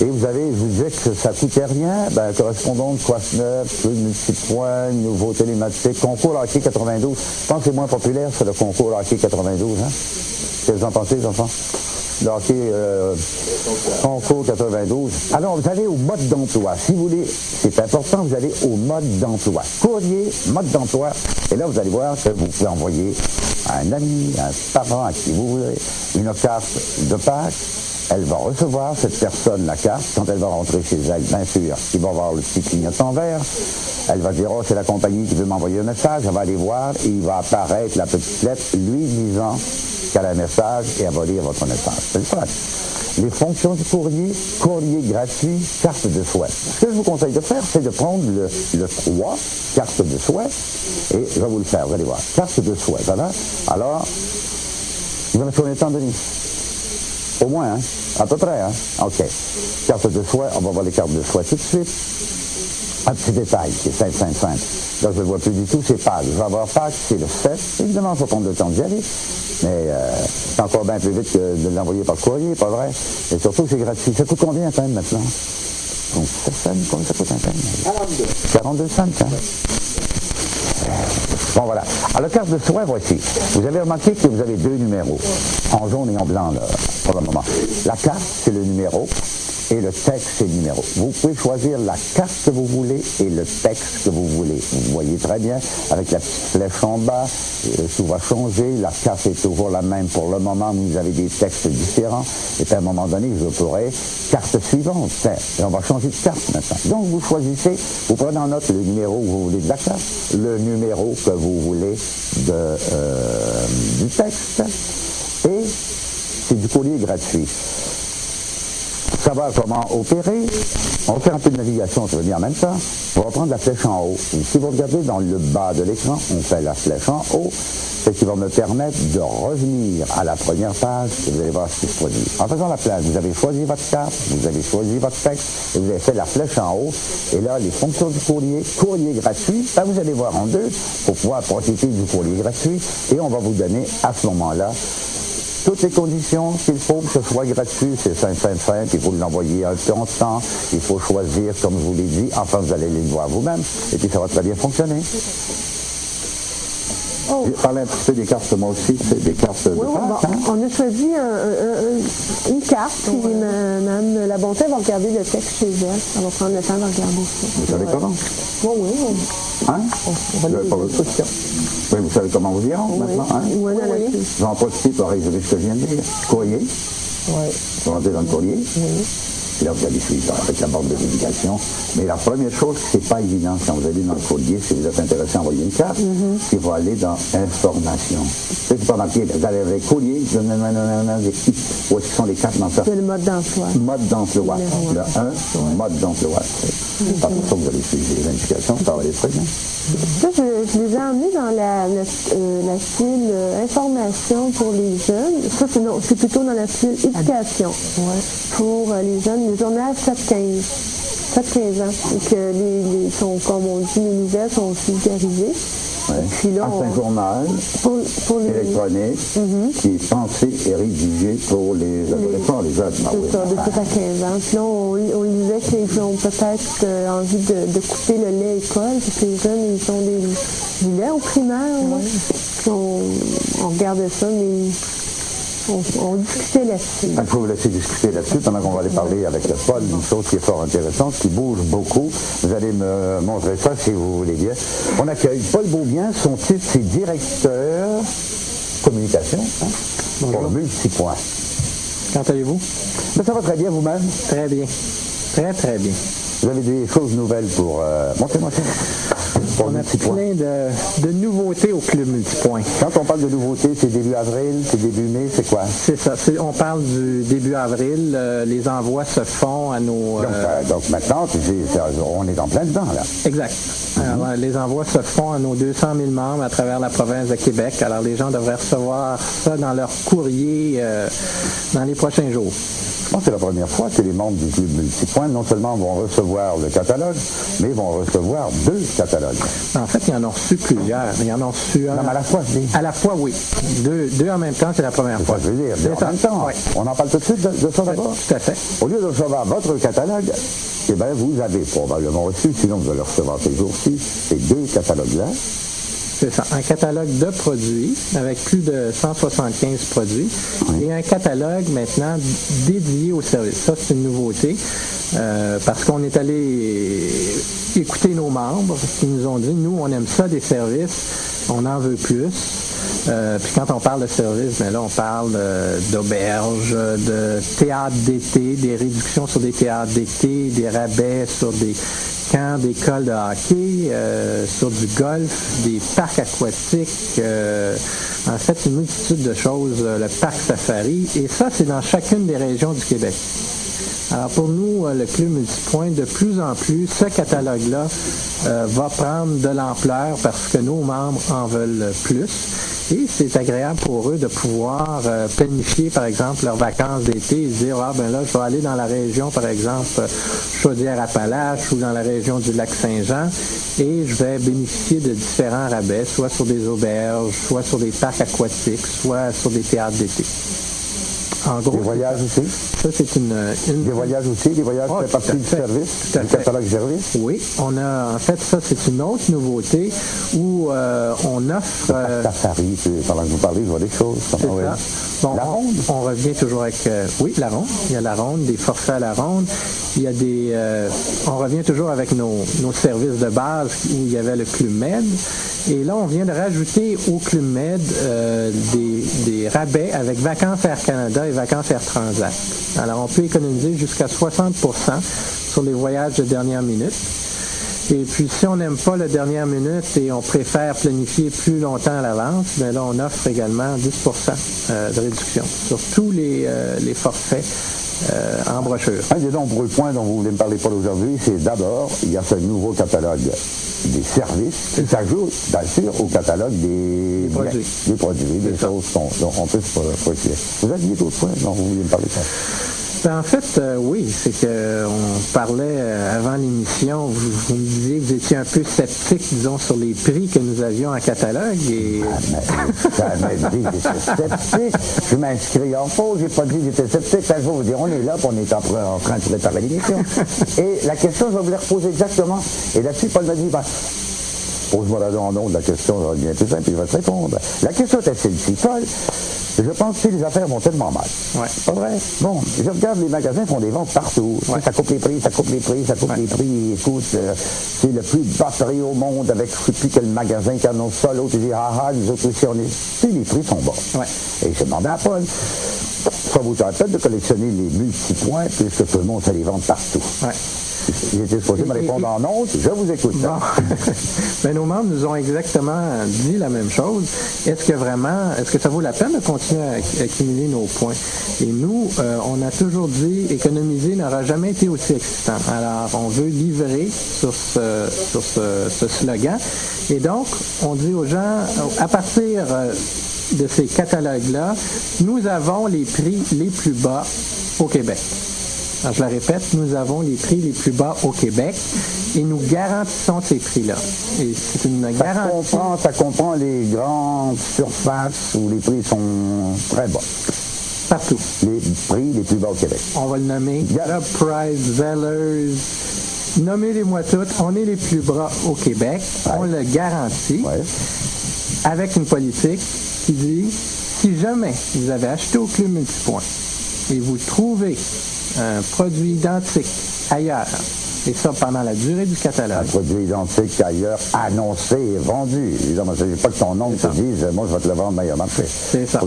Et vous avez, je vous disais que ça ne coûtait rien, correspondant de Coiffe-Neuf, multipoint, nouveau télématique, concours hockey 92. Je pense que c'est moins populaire, c'est le concours hockey 92. Hein? Qu'est-ce que vous en pensez, les enfants? Le hockey concours 92. Alors, vous allez au mode d'emploi. Si vous voulez, c'est important, vous allez au mode d'emploi. Courrier, mode d'emploi. Et là, vous allez voir que vous pouvez envoyer à un ami, à un parent, à qui vous voulez, une carte de Pâques. Elle va recevoir, cette personne, la carte. Quand elle va rentrer chez elle, bien sûr, il va avoir le petit clignotant vert. Elle va dire, oh, c'est la compagnie qui veut m'envoyer un message. Elle va aller voir et il va apparaître la petite lettre lui disant qu'elle a un message et elle va lire votre message. C'est le fun. Les fonctions du courrier, courrier gratuit, carte de souhait. Ce que je vous conseille de faire, c'est de prendre le 3, carte de souhait, et je vais vous le faire, vous allez voir. Carte de souhait, voilà. Alors, vous en avez combien de temps, Denis? Au moins, hein? À peu près, hein? OK. Carte de souhait, on va voir les cartes de souhait tout de suite. Un petit détail qui est simple. Là, je ne le vois plus du tout, c'est Pâques. Je vais avoir Pâques, c'est le 7. Évidemment, il faut prendre le temps d'y aller. Mais c'est encore bien plus vite que de l'envoyer par courrier, pas vrai? Et surtout, c'est gratuit. Ça coûte combien un thème maintenant? Donc, 7 cents, combien ça coûte un thème? 42 cents, hein? Bon, voilà. Alors, la carte de souhait, voici. Vous avez remarqué que vous avez 2 numéros, en jaune et en blanc, là, pour le moment. La carte, c'est le numéro. Et le texte, c'est le numéro. Vous pouvez choisir la carte que vous voulez et le texte que vous voulez. Vous voyez très bien, avec la petite flèche en bas, tout va changer. La carte est toujours la même pour le moment, mais vous avez des textes différents. Et puis à un moment donné, je pourrais, carte suivante. Et on va changer de carte maintenant. Donc vous choisissez, vous prenez en note le numéro que vous voulez de la carte, le numéro que vous voulez du texte. Et c'est du courrier gratuit. Savoir comment opérer, on va faire un peu de navigation, je veux dire en même temps. On va prendre la flèche en haut. Et si vous regardez dans le bas de l'écran, on fait la flèche en haut, ce qui va me permettre de revenir à la première page et vous allez voir ce qui se produit. En faisant la place, vous avez choisi votre carte, vous avez choisi votre texte et vous avez fait la flèche en haut. Et là, les fonctions du courrier gratuit, ça vous allez voir en deux pour pouvoir profiter du courrier gratuit et on va vous donner à ce moment-là toutes les conditions qu'il faut que ce soit gratuit, c'est simple, il faut l'envoyer un peu en temps, il faut choisir comme je vous l'ai dit, enfin vous allez les voir vous-même, et puis ça va très bien fonctionner. Oh. J'ai parlé un petit peu des cartes, moi aussi, c'est des cartes de Pâques, hein? On a choisi une carte, puis Mme La Bonté va regarder le texte chez elle. Elle va prendre le temps de regarder ça. Vous savez comment? Oui. Hein? Vous n'avez pas votre question? Oui, vous savez comment vous y rendre maintenant, hein? Oui. Je vais en profiter pour résumer ce que je viens de dire. Courrier. Oui. Vous rentrez dans le courrier. Oui. Et là, vous allez suivre avec la borne de navigation. Mais la première chose, c'est pas évident quand vous allez dans le courrier, si vous êtes intéressé à envoyer une carte, il faut aller dans Information. C'est pas marqué, vous allez avec courrier, où est-ce sont les cartes dans ça? C'est le mode d'emploi. Mode d'emploi. Le 1, mode d'emploi. C'est pas pour ça que vous allez suivre les indications, ça va aller très bien. Ça, je les ai emmenés dans la file information pour les jeunes. Ça, c'est plutôt dans la file éducation. Pour les jeunes, les journaux 7-15 ans. Et que comme on dit, les nouvelles sont aussi vulgarisées. Puis là, c'est un journal électronique qui est pensé et rédigé pour les adolescents, les jeunes. C'est ça, de 7 à 15 ans. Puis là, on disait qu'ils ont peut-être envie de couper le lait à l'école, parce que les jeunes, ils ont du lait au primaire. Puis on regardait ça, mais on discutait là-dessus. Il faut vous laisser discuter là-dessus pendant qu'on va aller parler avec le Paul, une chose qui est fort intéressante, qui bouge beaucoup. Vous allez me montrer ça si vous voulez bien. On accueille Paul Beaubien, son titre c'est directeur communication pour Multipoint. Comment allez-vous? Ça va très bien vous-même? Très bien. Très bien. Vous avez des choses nouvelles pour... Montrez-moi ça. On a plein de nouveautés au Club Multipoint. Quand on parle de nouveautés, c'est début avril, c'est début mai, c'est quoi? C'est ça. On parle du début avril. Les envois se font à nos... Donc maintenant, on est en plein dedans, là. Exact. Alors, les envois se font à nos 200 000 membres à travers la province de Québec. Alors, les gens devraient recevoir ça dans leur courrier dans les prochains jours. Bon, c'est la première fois que les membres du Club Multipoint, non seulement vont recevoir le catalogue, mais vont recevoir 2 catalogues. En fait, ils en ont reçu plusieurs. Ils en ont reçu un. Non, mais à la fois, je dis. À la fois, oui. Deux en même temps, c'est la première fois. Ça, je veux dire, en même temps. Oui. On en parle tout de suite de ça d'abord? Tout à fait. Au lieu de recevoir votre catalogue, eh bien, vous avez probablement reçu, sinon vous allez le recevoir ces jours-ci, ces 2 catalogues-là. C'est ça, un catalogue de produits avec plus de 175 produits et un catalogue maintenant dédié au service. Ça, c'est une nouveauté parce qu'on est allé écouter nos membres qui nous ont dit, nous, on aime ça des services, on en veut plus. Puis quand on parle de services, bien là, on parle d'auberges, de théâtres d'été, des réductions sur des théâtres d'été, des rabais sur des camps d'écoles de hockey, sur du golf, des parcs aquatiques, en fait, une multitude de choses, le parc safari, et ça, c'est dans chacune des régions du Québec. Alors pour nous, le Club Multipoint, de plus en plus, ce catalogue-là va prendre de l'ampleur parce que nos membres en veulent plus. Et c'est agréable pour eux de pouvoir planifier, par exemple, leurs vacances d'été et se dire, ah ben là, je vais aller dans la région, par exemple, Chaudière-Appalaches ou dans la région du Lac-Saint-Jean et je vais bénéficier de différents rabais, soit sur des auberges, soit sur des parcs aquatiques, soit sur des théâtres d'été. En gros, des voyages aussi? Ça, c'est une... Des voyages aussi? Des voyages fait partie du service? Du catalogue service? Oui. On a, en fait, ça, c'est une autre nouveauté où on offre... Safari, pendant que vous parlez, je vois des choses. C'est ça. Bon, la ronde? On revient toujours avec... oui, la ronde. Il y a la ronde, des forfaits à la ronde. Il y a des... on revient toujours avec nos services de base où il y avait le Club Med. Et là, on vient de rajouter au Club Med des rabais avec Vacances Air Canada et Vacances Air Transat. Alors, on peut économiser jusqu'à 60% sur les voyages de dernière minute. Et puis, si on n'aime pas la dernière minute et on préfère planifier plus longtemps à l'avance, bien là, on offre également 10% de réduction sur tous les forfaits en brochure. Un des nombreux points dont vous voulez me parler pour aujourd'hui, c'est d'abord, il y a ce nouveau catalogue des services qui s'ajoute, bien sûr, au catalogue des produits, des choses dont on peut se procurer. Vous aviez d'autres points dont vous vouliez me parler? Ben, en fait, oui, c'est qu'on parlait avant l'émission, vous me disiez que vous étiez un peu sceptique, disons, sur les prix que nous avions en catalogue. Et... Jamais dit que j'étais sceptique. Je m'inscris en faux, j'ai pas dit que j'étais sceptique. Je vais vous dire, on est là, on est en train de préparer l'émission. Et la question, je vais vous la reposer exactement. Et là-dessus, Paul m'a dit, pose-moi là en nom de la question, ça va être bien plus simple, il va te répondre. La question était celle-ci, Paul. Je pense que les affaires vont tellement mal. Ouais. Pas vrai? Bon, je regarde, les magasins font des ventes partout. Ouais. Ça coupe les prix, ça coupe les prix, ça coupe les prix. Écoute, c'est le plus bas prix au monde avec je ne sais plus quel magasin qui annonce ça. L'autre, il dit, nous autres aussi, on est... Tu sais, les prix sont bas. Ouais. Et je demandais à Paul, ça vous tente peut-être de collectionner les multipoints puisque tout le monde fait les ventes partout. Ouais. Il était supposé me répondre en honte, je vous écoute. Bon. Mais nos membres nous ont exactement dit la même chose. Est-ce que ça vaut la peine de continuer à accumuler nos points? Et nous, on a toujours dit, économiser n'aura jamais été aussi excitant. Alors, on veut livrer sur ce slogan. Et donc, on dit aux gens, à partir de ces catalogues-là, nous avons les prix les plus bas au Québec. Alors, je le répète, nous avons les prix les plus bas au Québec et nous garantissons ces prix-là. Et c'est une garantie. Ça comprend les grandes surfaces où les prix sont très bas. Partout. Les prix les plus bas au Québec. On va le nommer. Gallop, Price, Zellers. Nommez-les-moi toutes. On est les plus bas au Québec. Ouais. On le garantit. Ouais. Avec une politique qui dit, si jamais vous avez acheté au Club Multipoint et vous trouvez un produit identique ailleurs, et ça pendant la durée du catalogue. Un produit identique ailleurs, annoncé et vendu. Évidemment, il ne faut pas que ton oncle te dise, moi je vais te le vendre meilleur marché. C'est ça.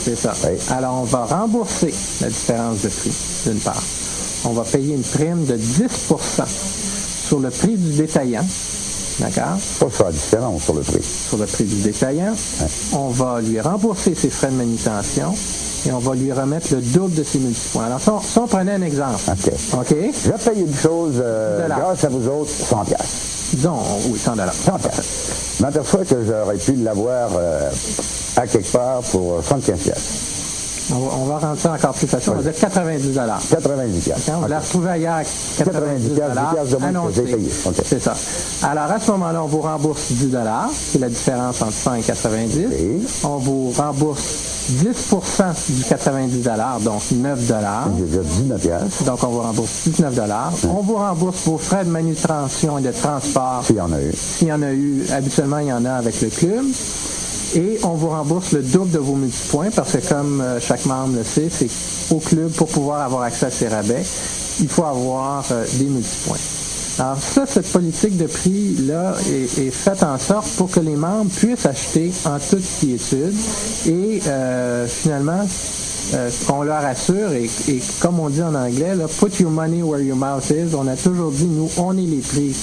C'est ça. Oui. Alors, on va rembourser la différence de prix, d'une part. On va payer une prime de 10% sur le prix du détaillant. D'accord? Pas ça, la différence sur le prix. Sur le prix du détaillant. Ouais. On va lui rembourser ses frais de manutention. Et on va lui remettre le double de ses multipoints. Alors, si on prenait un exemple. OK? Je paye une chose, grâce à vous autres, 100 $. Disons, oui, 100 $. 100 $. Je m'aperçois que j'aurais pu l'avoir à quelque part pour 75 $. On va rendre ça encore plus facile. On va dire 90 $. 90 $. On va la retrouver ailleurs 90 $. Annoncé. C'est ça. Alors, à ce moment-là, on vous rembourse 10 $. C'est la différence entre 100 et 90. Et on vous rembourse 10% du 90 $, donc 9 $. Je veux dire 19 $. Donc, on vous rembourse 19 $. On vous rembourse vos frais de manutention et de transport. S'il y en a eu. S'il y en a eu. Habituellement, il y en a avec le club. Et on vous rembourse le double de vos multipoints parce que, comme chaque membre le sait, c'est au club, pour pouvoir avoir accès à ces rabais, il faut avoir des multipoints. Alors ça, cette politique de prix-là est faite en sorte pour que les membres puissent acheter en toute quiétude et finalement, qu'on leur assure, et comme on dit en anglais, là, put your money where your mouth is. On a toujours dit, nous, on est les prix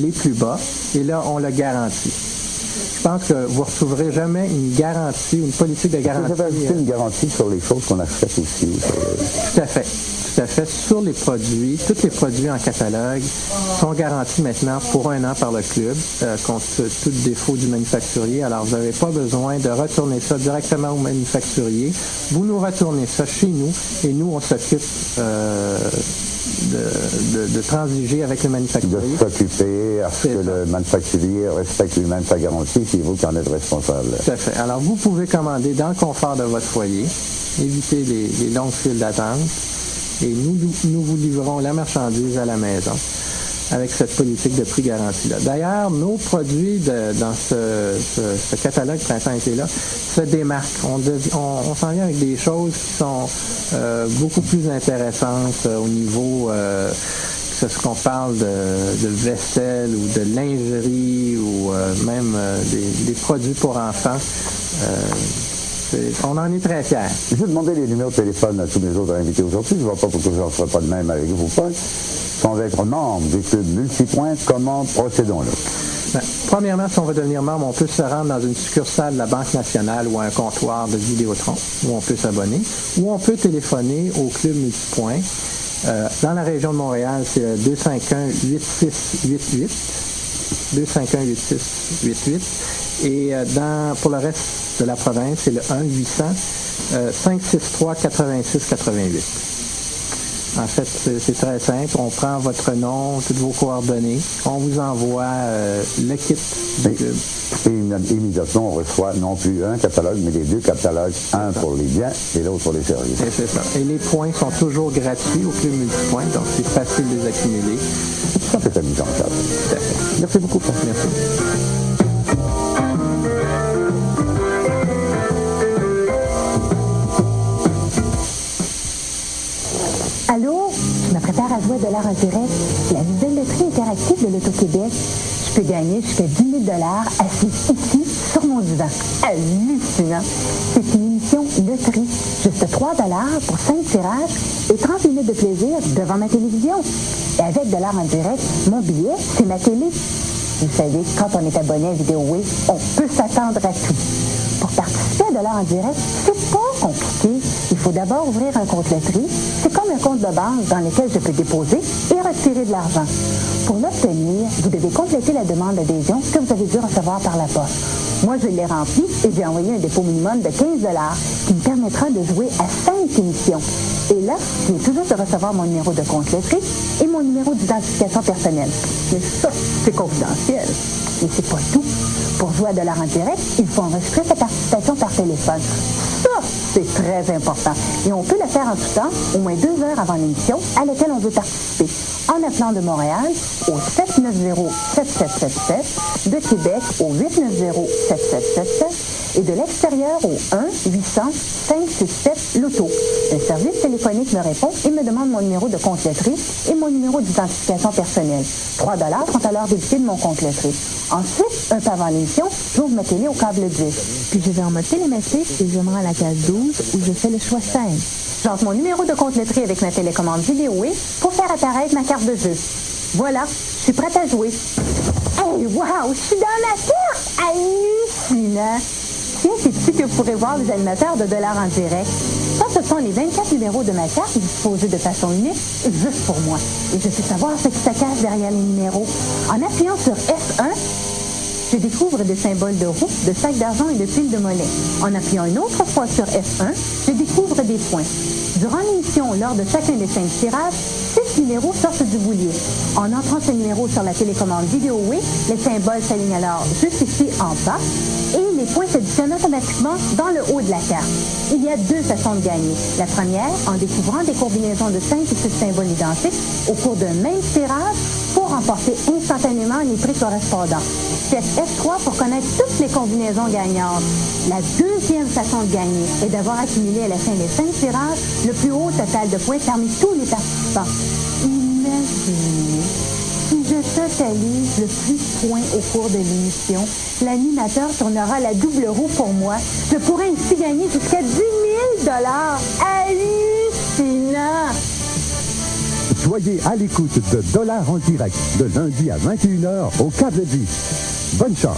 les plus bas et là, on le garantit. Je pense que vous ne retrouverez jamais une garantie, une politique de garantie. Vous avez une garantie sur les choses qu'on achète aussi. Tout à fait. Tout à fait. Sur les produits, tous les produits en catalogue sont garantis maintenant pour 1 an par le club contre tout défaut du manufacturier. Alors, vous n'avez pas besoin de retourner ça directement au manufacturier. Vous nous retournez ça chez nous et nous, on s'occupe de transiger avec le manufacturier. De s'occuper à ce que le manufacturier respecte lui-même sa garantie, puis vous qui en êtes responsable. Tout à fait. Alors, vous pouvez commander dans le confort de votre foyer, éviter les longues files d'attente, et nous vous livrons la marchandise à la maison avec cette politique de prix garantie-là. D'ailleurs, nos produits dans ce catalogue printemps-été-là se démarquent. On s'en vient avec des choses qui sont beaucoup plus intéressantes au niveau, que ce qu'on parle de vaisselle ou de lingerie ou même des produits pour enfants. On en est très fiers. Je vais demander les numéros de téléphone à tous mes autres invités aujourd'hui. Je ne vois pas pourquoi je ne ferai pas de même avec vous, Paul. Sans être membre du club Multipoint, comment procédons-nous? Premièrement, si on veut devenir membre, on peut se rendre dans une succursale de la Banque nationale ou un comptoir de Vidéotron où on peut s'abonner, ou on peut téléphoner au club Multipoint. Dans la région de Montréal, c'est 251-8688. 251-8688. Et pour le reste de la province, c'est le 1-800-563-8688. En fait, c'est très simple. On prend votre nom, toutes vos coordonnées. On vous envoie le kit du club. Et immédiatement, on reçoit non plus un catalogue, mais les 2 catalogues, un pour les biens et l'autre pour les services. Et c'est ça. Et les points sont toujours gratuits au club Multipoint, donc c'est facile de les accumuler. Ça fait amusant, ça. Tout à fait. Merci beaucoup. Merci. Allô? Je me prépare à jouer à $en direct. La nouvelle loterie interactive de l'Auto-Québec. Je peux gagner jusqu'à 10 000 $ assis ici, sur mon divan. Hallucinant! C'est une émission loterie. Juste 3 $ pour 5 tirages et 30 minutes de plaisir devant ma télévision. Et avec $en direct, mon billet, c'est ma télé. Vous savez, quand on est abonné à Vidéoway, on peut s'attendre à tout. Pour participer à $en direct, c'est pas compliqué. Il faut d'abord ouvrir un compte loterie. C'est comme un compte de banque dans lequel je peux déposer et retirer de l'argent. Pour l'obtenir, vous devez compléter la demande d'adhésion que vous avez dû recevoir par la poste. Moi, je l'ai rempli et j'ai envoyé un dépôt minimum de 15 $ qui me permettra de jouer à 5 émissions. Et là, je viens toujours de recevoir mon numéro de compte loterie et mon numéro d'identification personnelle. Mais ça, c'est confidentiel. Mais c'est pas tout. Pour jouer à $en direct, il faut enregistrer sa participation par téléphone. Ça, c'est très important. Et on peut le faire en tout temps, au moins 2 heures avant l'émission à laquelle on veut participer. En appelant de Montréal au 790-7777, de Québec au 890-7777 et de l'extérieur au 1-800-567-LOTO. Le service téléphonique me répond et me demande mon numéro de compte loterie et mon numéro d'identification personnelle. 3 $ sont alors débités de mon compte loterie. Ensuite, un peu avant l'émission, j'ouvre ma télé au câble 10. Puis je vais en mode télémétrique et je me rends à la case 12 où je fais le choix 5. J'entre mon numéro de compte loterie avec ma télécommande Vidéoway pour faire apparaître ma carte de jeu. Voilà, je suis prête à jouer. Hey, wow, je suis dans ma carte! Hallucinant! Tiens, c'est ici que vous pourrez voir les animateurs de $en direct. Ça, ce sont les 24 numéros de ma carte disposés de façon unique, juste pour moi. Et je sais savoir ce qui se cache derrière les numéros. En appuyant sur F1, je découvre des symboles de roue, de sacs d'argent et de piles de monnaie. En appuyant une autre fois sur F1, je je découvre des points. Durant l'émission, lors de chacun des 5 tirages, 6 numéros sortent du boulier. En entrant ce numéro sur la télécommande VideoWay, les symboles s'alignent alors juste ici en bas et les points s'additionnent automatiquement dans le haut de la carte. Il y a 2 façons de gagner. La première, en découvrant des combinaisons de 5 ou 6 symboles identiques au cours d'un même tirage pour remporter instantanément les prix correspondants. Faites F3 pour connaître toutes les combinaisons gagnantes. La deuxième façon de gagner est d'avoir accumulé à la fin des 5 tirages le plus haut total de points parmi tous les participants. Imaginez, si je totalise le plus de points au cours de l'émission, l'animateur tournera la double roue pour moi. Je pourrais ainsi gagner jusqu'à 10 000 $. Hallucinant! Soyez à l'écoute de Dollars en direct, de lundi à 21h au Câble 10. Bonne chance!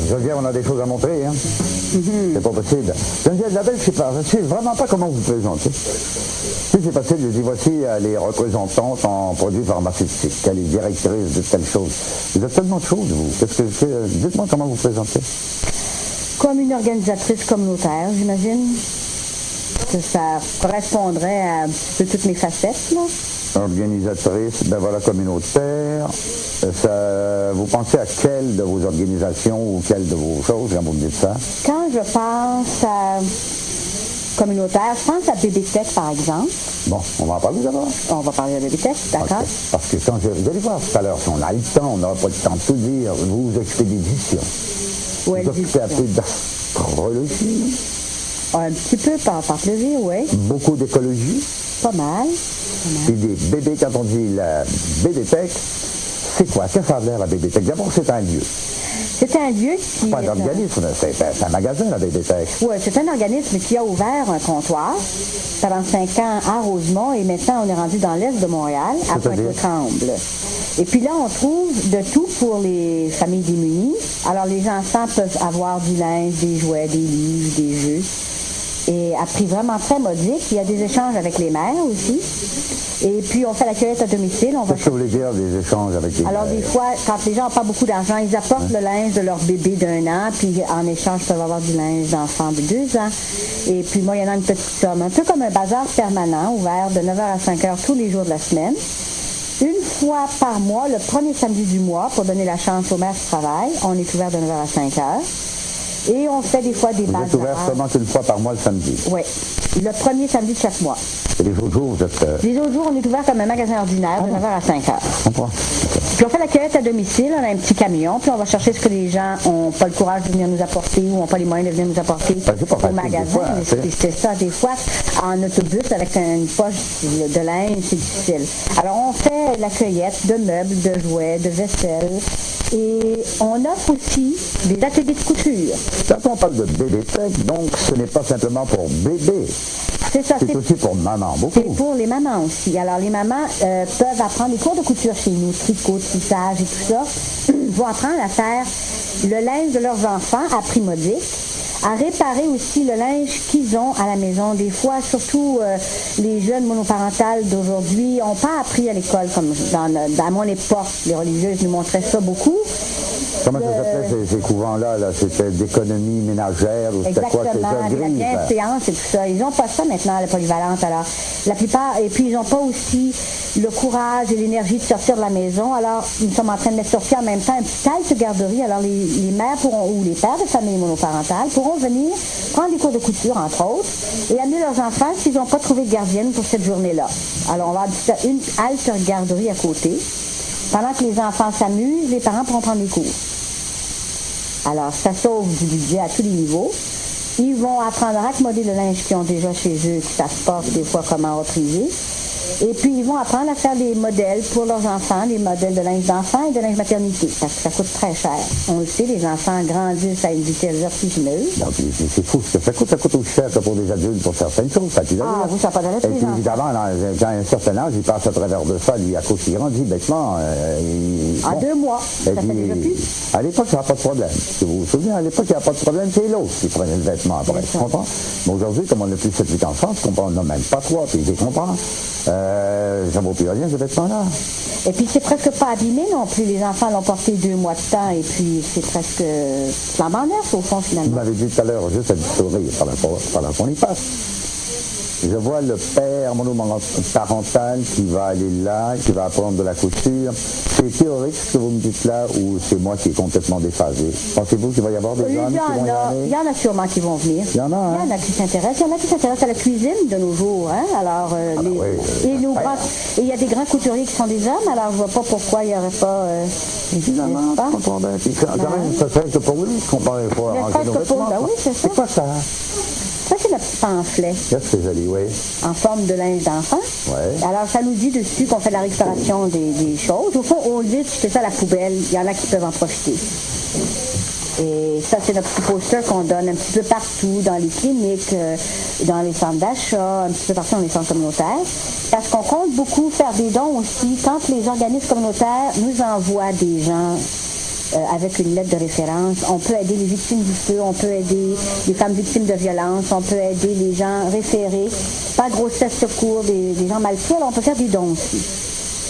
Geneviève, on a des choses à montrer, hein? C'est pas possible. Geneviève Labelle, je sais vraiment pas comment vous présenter. Si c'est facile, je dis voici les représentantes en produits pharmaceutiques, elle est directrice de telle chose. Vous êtes tellement de choses, vous. Dites-moi comment vous présentez. Comme une organisatrice communautaire, j'imagine. Que ça correspondrait à un petit peu toutes mes facettes, là. Organisatrice, ben voilà, communautaire. Vous pensez à quelle de vos organisations ou quelle de vos choses quand vous me dites ça? Quand je pense à communautaire, je pense à BBTech, par exemple. Bon, on va en parler d'abord. On va parler de BBTech, d'accord. Okay. Parce que quand vous allez voir tout à l'heure, si on a le temps, on n'aura pas le temps de tout dire, vous vous occupez d'édition. Oui, vous occupez un peu d'astrologie. Un petit peu par plaisir, oui. Beaucoup d'écologie. Pas mal. Puis des bébés, quand on dit la BBTech, c'est quoi? Qu'est-ce que ça a l'air, la BBTech? D'abord, c'est un lieu. C'est un lieu qui... Pas un organisme, c'est un magasin, la BBTech. Oui, c'est un organisme qui a ouvert un comptoir pendant 5 ans à Rosemont et maintenant on est rendu dans l'est de Montréal, à Pointe-aux-Trembles. Et puis là, on trouve de tout pour les familles démunies. Alors, les enfants peuvent avoir du linge, des jouets, des livres, des jeux. Et à prix vraiment très modique. Il y a des échanges avec les mères aussi. Et puis, on fait la cueillette à domicile. Qu'est-ce que vous voulez dire, des échanges avec les mères? Alors, des fois, quand les gens n'ont pas beaucoup d'argent, ils apportent le linge de leur bébé d'1 an, puis en échange, ils peuvent avoir du linge d'enfant de 2 ans. Et puis, moyennant une petite somme, un peu comme un bazar permanent, ouvert de 9h à 5h tous les jours de la semaine. Une fois par mois, le premier samedi du mois, pour donner la chance aux mères qui travaillent, on est ouvert de 9h à 5h. Et on fait des fois des bazars. Vous êtes ouvert seulement une fois par mois le samedi? Oui. Le premier samedi de chaque mois. Et les autres jours, vous êtes... Les autres jours, on est ouvert comme un magasin ordinaire de 9h à 5h. Je comprends. Puis on fait la cueillette à domicile, on a un petit camion, puis on va chercher ce que les gens n'ont pas le courage de venir nous apporter ou n'ont pas les moyens de venir nous apporter au magasin. C'est ça, des fois, en autobus avec une poche de linge, c'est difficile. Alors on fait la cueillette de meubles, de jouets, de vaisselle. Et on offre aussi des ateliers de couture. Quand on parle de BBTech, donc ce n'est pas simplement pour bébé. C'est ça. C'est aussi pour maman, beaucoup. C'est pour les mamans aussi. Alors les mamans peuvent apprendre des cours de couture chez nous, tricot, tissage et tout ça. Ils vont apprendre à faire le linge de leurs enfants à prix modique, à réparer aussi le linge qu'ils ont à la maison. Des fois, surtout les jeunes monoparentales d'aujourd'hui n'ont pas appris à l'école comme dans mon époque. Les religieuses nous montraient ça beaucoup. Comment ça s'appelait ces couvents-là? Là? C'était d'économie ménagère ou c'était quoi? Exactement, la bienséance et tout ça. Ils n'ont pas ça maintenant, la polyvalente. Alors, la plupart, et puis ils n'ont pas aussi le courage et l'énergie de sortir de la maison. Alors, nous sommes en train de mettre sur pied en même temps un petit halte garderie. Alors, les mères pourront, ou les pères de familles monoparentales pourront venir prendre des cours de couture, entre autres, et amener leurs enfants s'ils n'ont pas trouvé de gardienne pour cette journée-là. Alors, on va avoir une halte garderie à côté. Pendant que les enfants s'amusent, les parents pourront prendre des cours. Alors, ça sauve du budget à tous les niveaux. Ils vont apprendre à raccommoder le linge qu'ils ont déjà chez eux, qui ça se passe des fois comment repriser. Et puis, ils vont apprendre à faire des modèles pour leurs enfants, des modèles de linge d'enfant et de linge maternité, parce que ça coûte très cher. On le sait, les enfants grandissent à une vitesse vertigineuse. Donc, c'est fou ce que ça coûte. Ça coûte aussi cher que pour des adultes pour certaines choses. Ça, tu vous, ça n'a pas d'allure. Et puis, évidemment, quand un certain âge, il passe à travers de ça, lui, à cause qu'il grandit bêtement. En 2 mois, ça fait déjà plus. À l'époque, ça n'a pas de problème. Si vous vous souvenez, à l'époque, il n'y a pas de problème, c'est l'autre qui prenait le vêtement après. Tu comprends? Mais aujourd'hui, comme on n'a plus 7-8 enfants, on n'a même pas 3, puis je comprends. Ça ne vaut plus rien, ce vêtement-là. Et puis, c'est presque pas abîmé non plus. Les enfants l'ont porté 2 mois de temps, et puis c'est presque flambant neuf, au fond, finalement. Vous m'avez dit tout à l'heure, juste à du sourire, pendant qu'on y passe. Je vois le père monoparental qui va aller là, qui va apprendre de la couture. C'est théorique ce que vous me dites là, ou c'est moi qui est complètement déphasé? Pensez-vous qu'il va y avoir des gens qui vont y aller? Il y en a sûrement qui vont venir. Il y en a, hein? Il y en a qui s'intéressent. Il y en a qui s'intéressent à la cuisine de nos jours. Hein? Alors, et il y a des grands couturiers qui sont des hommes, alors je vois pas pourquoi il n'y aurait pas... Évidemment, je comprends bien. Puis quand même, ça fait que pour lui, je comprends pas. Oui, c'est ça. C'est quoi ça? Ça, c'est le petit pamphlet. Qu'est-ce que joli, oui. En forme de linge d'enfant. Ouais. Alors, ça nous dit dessus qu'on fait la récupération des choses. Au fond, on dit que c'est ça la poubelle. Il y en a qui peuvent en profiter. Et ça, c'est notre petit poster qu'on donne un petit peu partout, dans les cliniques, dans les centres d'achat, un petit peu partout dans les centres communautaires. Parce qu'on compte beaucoup faire des dons aussi. Quand les organismes communautaires nous envoient des gens avec une lettre de référence, on peut aider les victimes du feu, on peut aider les femmes victimes de violence, on peut aider les gens référés, pas de grossesse secours, des gens mal faits, on peut faire des dons aussi.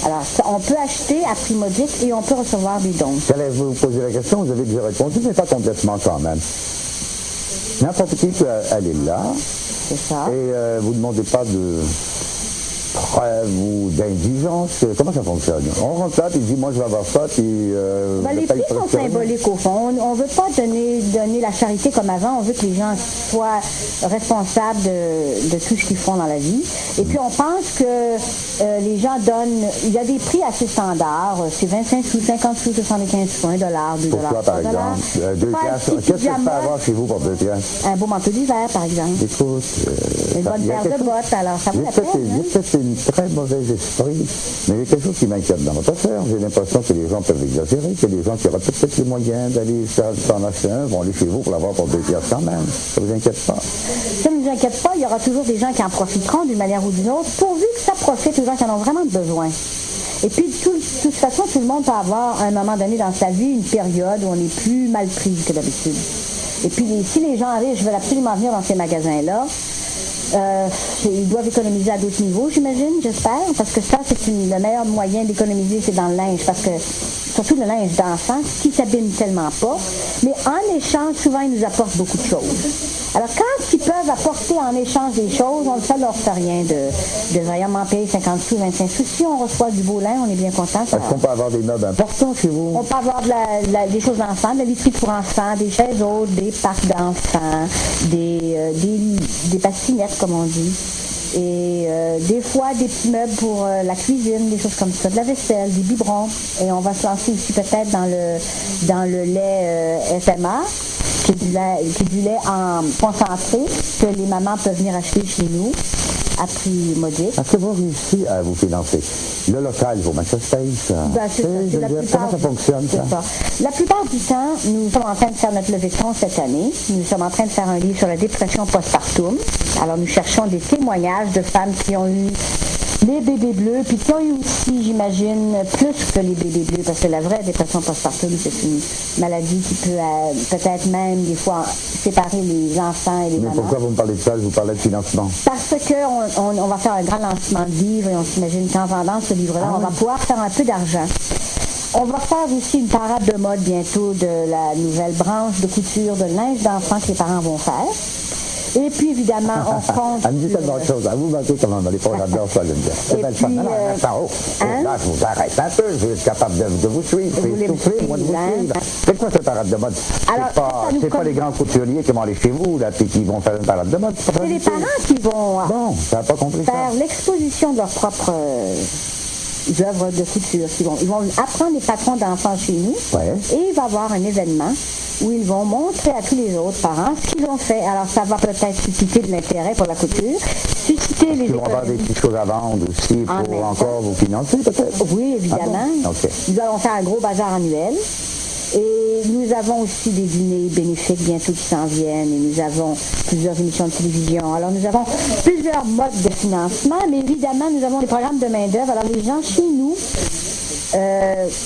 Alors, on peut acheter à prix modique et on peut recevoir des dons. J'allais vous poser la question, vous avez déjà répondu, mais pas complètement quand même. N'importe qui peut aller là. C'est ça. Et vous ne demandez pas de preuve ou d'indigence. Comment ça fonctionne? On rentre là, puis il dit, moi, je vais avoir ça, puis... les prix sont symboliques, au fond. On ne veut pas donner la charité comme avant. On veut que les gens soient responsables de tout ce qu'ils font dans la vie. Et puis, on pense que les gens donnent... Il y a des prix assez standards. C'est 25 sous, 50 sous, 75 sous, $1, $2, Pourquoi, par exemple? 2 piastres. Qu'est-ce que je peux avoir chez vous pour 2 piastres? Un beau manteau d'hiver, par exemple. Écoute... une bonne paire de bottes, alors ça vaut la peine. Une très mauvais esprit, mais il y a quelque chose qui m'inquiète dans votre affaire. J'ai l'impression que les gens peuvent exagérer, que les gens qui auraient peut-être les moyens d'aller s'en acheter un vont aller chez vous pour l'avoir pour 2 piastres quand même. Ça vous inquiète pas? Ça ne nous inquiète pas, il y aura toujours des gens qui en profiteront d'une manière ou d'une autre, pourvu que ça profite aux gens qui en ont vraiment besoin. Et puis, de toute façon, tout le monde peut avoir, à un moment donné dans sa vie, une période où on est plus mal pris que d'habitude. Et puis, si les gens riches veulent absolument venir dans ces magasins-là, ils doivent économiser à d'autres niveaux, j'imagine, j'espère, parce que ça, c'est le meilleur moyen d'économiser, c'est dans le linge, parce que, surtout le linge d'enfant, qui s'abîme tellement pas, mais en échange, souvent, ils nous apportent beaucoup de choses. Alors, quand ils peuvent apporter en échange des choses, ça ne leur fait rien de vraiment payer 50 sous, 25 sous. Si on reçoit du beau linge, on est bien content. Est-ce qu'on peut avoir des meubles importants chez vous? On peut avoir des choses d'enfants, de la literie pour enfants, des chaises hautes, des parcs d'enfants, des bassinettes, comme on dit. Et des fois, des petits meubles pour la cuisine, des choses comme ça, de la vaisselle, des biberons. Et on va se lancer aussi peut-être dans le lait FMA, qui est du lait en concentré, que les mamans peuvent venir acheter chez nous à prix modique. Est-ce que vous réussissez à vous financer? Le local, il faut mettre ça se paye, ça. Comment ça fonctionne, ça? La plupart du temps, nous sommes en train de faire notre levée de fonds cette année. Nous sommes en train de faire un livre sur la dépression postpartum. Alors, nous cherchons des témoignages de femmes qui ont eu les bébés bleus, puis qui ont eu aussi, j'imagine, plus que les bébés bleus, parce que la vraie dépression postpartum, c'est une maladie qui peut peut-être même, des fois, séparer les enfants et les mamans. Mais pourquoi vous me parlez de ça? Je vous parlais de financement. Parce qu'on va faire un grand lancement de livre, et on s'imagine qu'en vendant ce livre-là, on va pouvoir faire un peu d'argent. On va faire aussi une parade de mode bientôt de la nouvelle branche de couture de linge d'enfant que les parents vont faire. Et puis, évidemment, on compte... Elle me dit tellement de choses. Vous m'avez quand même, les j'adore ça, Linda. C'est belle femme. Non, là, je vous arrête un peu. Je vais être capable de vous suivre. Je vais souffler, moi, de vous suivre. C'est quoi cette parade de mode? C'est pas les grands couturiers qui vont aller chez vous, là, puis qui vont faire une parade de mode. C'est les parents qui vont ça n'a pas compris faire l'exposition de leur propre œuvres de couture. Ils vont apprendre les patrons d'enfants chez nous et il va y avoir un événement où ils vont montrer à tous les autres parents ce qu'ils ont fait. Alors, ça va peut-être susciter de l'intérêt pour la couture, susciter les Ils vont avoir des petites choses à vendre aussi pour encore vous financer, peut-être? Oui, évidemment. Ah bon? Okay. Nous allons faire un gros bazar annuel. Et nous avons aussi des dîners bénéfiques bientôt qui s'en viennent et nous avons plusieurs émissions de télévision. Alors nous avons plusieurs modes de financement, mais évidemment nous avons des programmes de main-d'œuvre. Alors les gens chez nous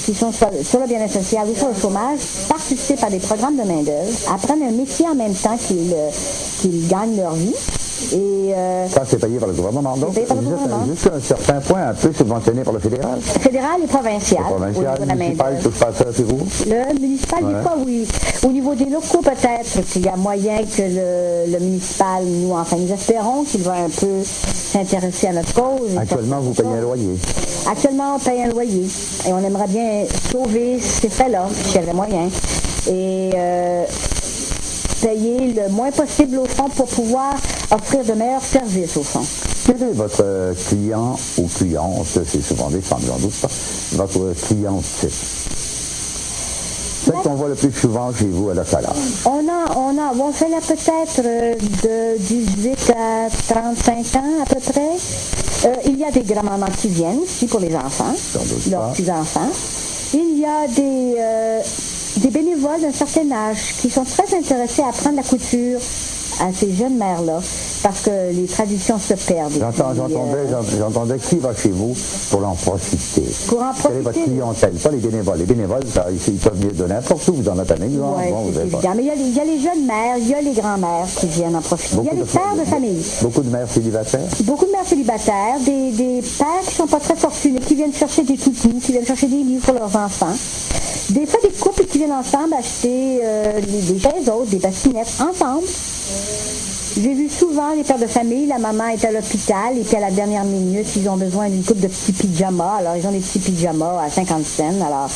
qui sont sur le bien-être social ou sur le chômage participent à des programmes de main-d'œuvre, apprennent un métier en même temps qu'ils gagnent leur vie. Et ça, c'est payé par le gouvernement. Donc, jusqu'à un certain point, un peu subventionné par le fédéral. Fédéral et provincial. Le municipal, touche pas ça chez vous? Le municipal, des fois, oui. Au niveau des locaux, peut-être qu'il y a moyen que le municipal, nous espérons qu'il va un peu s'intéresser à notre cause. Actuellement, vous payez un loyer? Actuellement, on paye un loyer. Et on aimerait bien sauver ces frais-là, s'il y avait moyen. Et payer le moins possible au fond pour pouvoir offrir de meilleurs services au fond. Quel est votre client ou cliente, c'est souvent des femmes, j'en doute pas, votre client type? Celle qu'on voit le plus souvent chez vous à la salade. On fait là peut-être de 18 à 35 ans à peu près. Il y a des grands-mamans qui viennent aussi pour les enfants, leurs petits-enfants. Il y a des bénévoles d'un certain âge qui sont très intéressés à apprendre la couture à ces jeunes mères-là, parce que les traditions se perdent. J'entendais qui va chez vous pour en profiter. Pour en profiter. Quelle est votre clientèle? Pas les bénévoles. Les bénévoles, ils peuvent venir de n'importe où dans la famille. Oui, c'est évident. Mais il y a les jeunes mères, il y a les grands-mères qui viennent en profiter. Il y a les pères de famille. Beaucoup de mères célibataires? Beaucoup de mères célibataires, des pères qui ne sont pas très fortunés, qui viennent chercher des toutous, qui viennent chercher des livres pour leurs enfants. Des fois, des couples qui viennent ensemble acheter des chaises autres, des bassinettes, ensemble. J'ai vu souvent les pères de famille, la maman est à l'hôpital et puis à la dernière minute, ils ont besoin d'une coupe de petits pyjamas. Alors, ils ont des petits pyjamas à 50 cents. Alors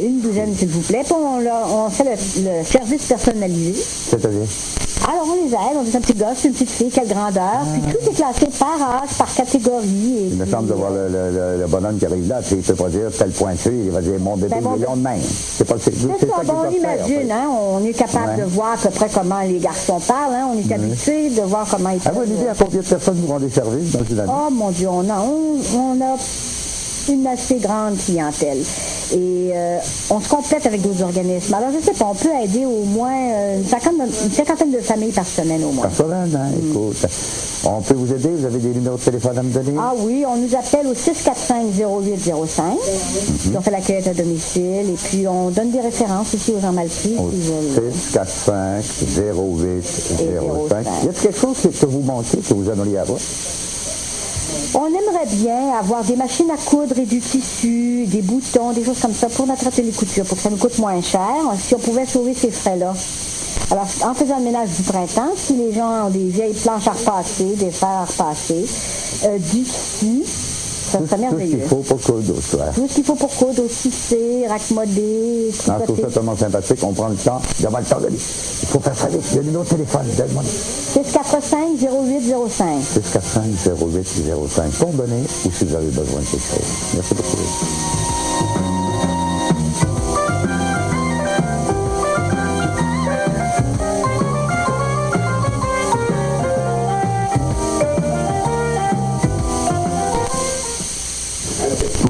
une douzaine, s'il vous plaît. Puis on fait le service personnalisé. C'est-à-dire? Alors, on les aide, on dit un petit gosse, une petite fille, quelle grandeur. Puis tout est classé par âge, par catégorie. Il me semble de voir le bonhomme qui arrive là, il ne peut pas dire tel pointu, il va dire mon bébé million de main. C'est pas c'est ça on imagine, hein, on est capable de voir à peu près comment les garçons parlent, hein, on est habitué de voir comment ils parlent. Avez-vous une idée à combien de personnes vous rendez service dans une année? Oh mon Dieu, on a une assez grande clientèle. Et on se complète avec d'autres organismes. Alors, je ne sais pas, on peut aider au moins une cinquantaine de familles par semaine au moins. Par semaine, hein? Écoute, on peut vous aider? Vous avez des numéros de téléphone à me donner? Ah oui, on nous appelle au 645-0805. On fait l'accueil à domicile et puis on donne des références aussi aux gens mal pris. 645-0805. Y a-t-il quelque chose que vous manquez, que vous aimeriez avoir? On aimerait bien avoir des machines à coudre et du tissu, des boutons, des choses comme ça pour notre atelier couture, pour que ça nous coûte moins cher, si on pouvait sauver ces frais-là. Alors, en faisant le ménage du printemps, si les gens ont des vieilles planches à repasser, des fers à repasser, du tissu, ça serait merveilleux. Tout ce qu'il faut pour coudre, tout ce qu'il faut pour coudre, tisser, raccommoder, tricoter. Je trouve ça tellement sympathique, on prend le temps, il y a pas le temps de dire. Il faut faire ça vite, il y a le numéro de téléphone, donne-moi. 645-0805. 645-0805. Pour donner ou si vous avez besoin de quelque chose. Merci beaucoup.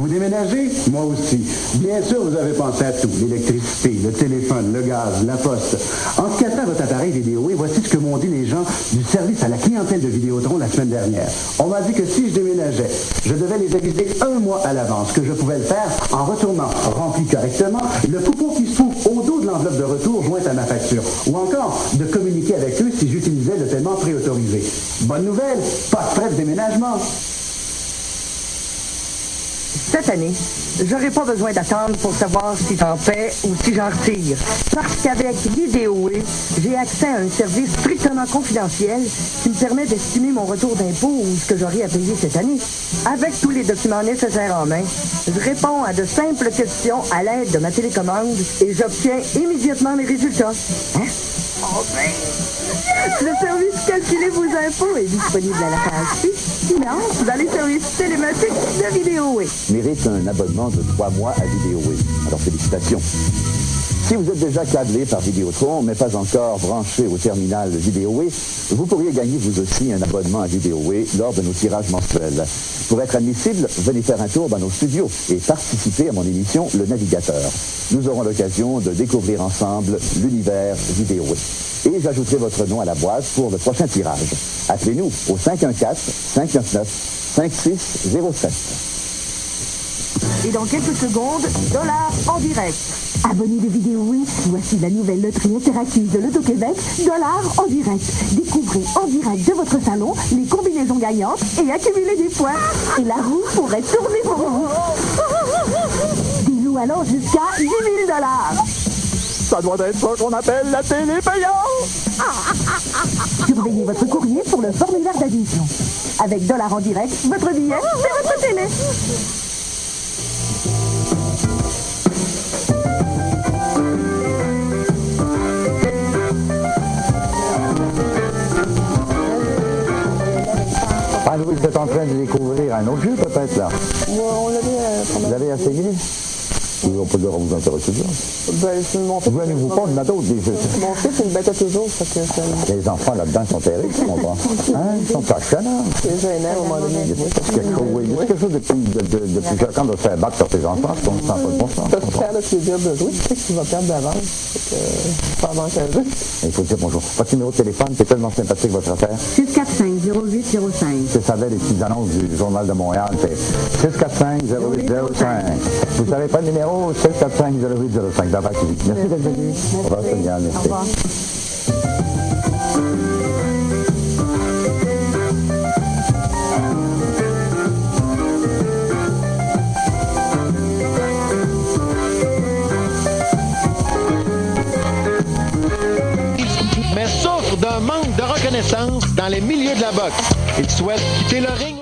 Vous déménagez? Moi aussi. Bien sûr, vous avez pensé à tout. L'électricité, le téléphone, le gaz, la poste. En se cassant votre appareil vidéo, et voici ce que m'ont dit les gens du service à la clientèle de Vidéotron la semaine dernière. On m'a dit que si je déménageais, je devais les aviser 1 mois à l'avance, que je pouvais le faire en retournant, rempli correctement, le coupon qui se trouve au dos de l'enveloppe de retour jointe à ma facture. Ou encore, de communiquer avec eux si j'utilisais le paiement préautorisé. Bonne nouvelle, pas de frais de déménagement. Cette année, j'aurai pas besoin d'attendre pour savoir si j'en paie ou si j'en retire. Parce qu'avec Vidéoway, j'ai accès à un service strictement confidentiel qui me permet d'estimer mon retour d'impôt ou ce que j'aurai à payer cette année. Avec tous les documents nécessaires en main, je réponds à de simples questions à l'aide de ma télécommande et j'obtiens immédiatement mes résultats. Hein? Le service Calculer vos impôts est disponible à la page Finance dans les services télématiques de Vidéoway. Mérite un abonnement de 3 mois à Vidéoway. Alors félicitations. Si vous êtes déjà câblé par Vidéotron, mais pas encore branché au terminal Vidéoway, vous pourriez gagner vous aussi un abonnement à Vidéoway lors de nos tirages mensuels. Pour être admissible, venez faire un tour dans nos studios et participer à mon émission Le Navigateur. Nous aurons l'occasion de découvrir ensemble l'univers Vidéoway. Et j'ajouterai votre nom à la boîte pour le prochain tirage. Appelez-nous au 514-599-5607. Et dans quelques secondes, dollars en direct. Abonnés de Vidéoway, voici la nouvelle loterie interactive de l'Auto-Québec, dollars en direct. Découvrez en direct de votre salon les combinaisons gagnantes et accumulez des points. Et la roue pourrait tourner pour vous. Des lots allant jusqu'à 10 000 $. Ça doit être ça qu'on appelle la télé payante. Surveillez votre courrier pour le formulaire d'adhésion. Avec dollars en direct, votre billet, c'est votre télé. Ah oui, vous êtes en train de découvrir un autre jeu peut-être là. On l'avait Vous l'avez essayé? On peut dire vous intéresser bien. Mon fils, vous n'avez pas de d'autres des jeux. Mon fils, il me battait toujours. Les enfants là-dedans sont terribles, je comprends. Hein? Ils sont passionnants. C'est gênant à un moment donné. Il y a quelque chose de plus choquant de faire battre sur tes enfants, je pense que ça n'a pas de bon sens. Tu as faire le plaisir de jouer, tu sais que tu vas perdre d'avance. Ça manque un jeu. Il faut dire bonjour. Votre numéro de téléphone, c'est tellement sympathique votre affaire. 645-0805. Je savais les petites annonces du Journal de Montréal, c'est 645-0805. Vous savez pas le numéro? 645-0805. D'accord, merci d'être venu. Au revoir, Sonia. Merci. Au revoir. Mais souffre d'un manque de reconnaissance dans les milieux de la boxe. Il souhaite quitter le ring.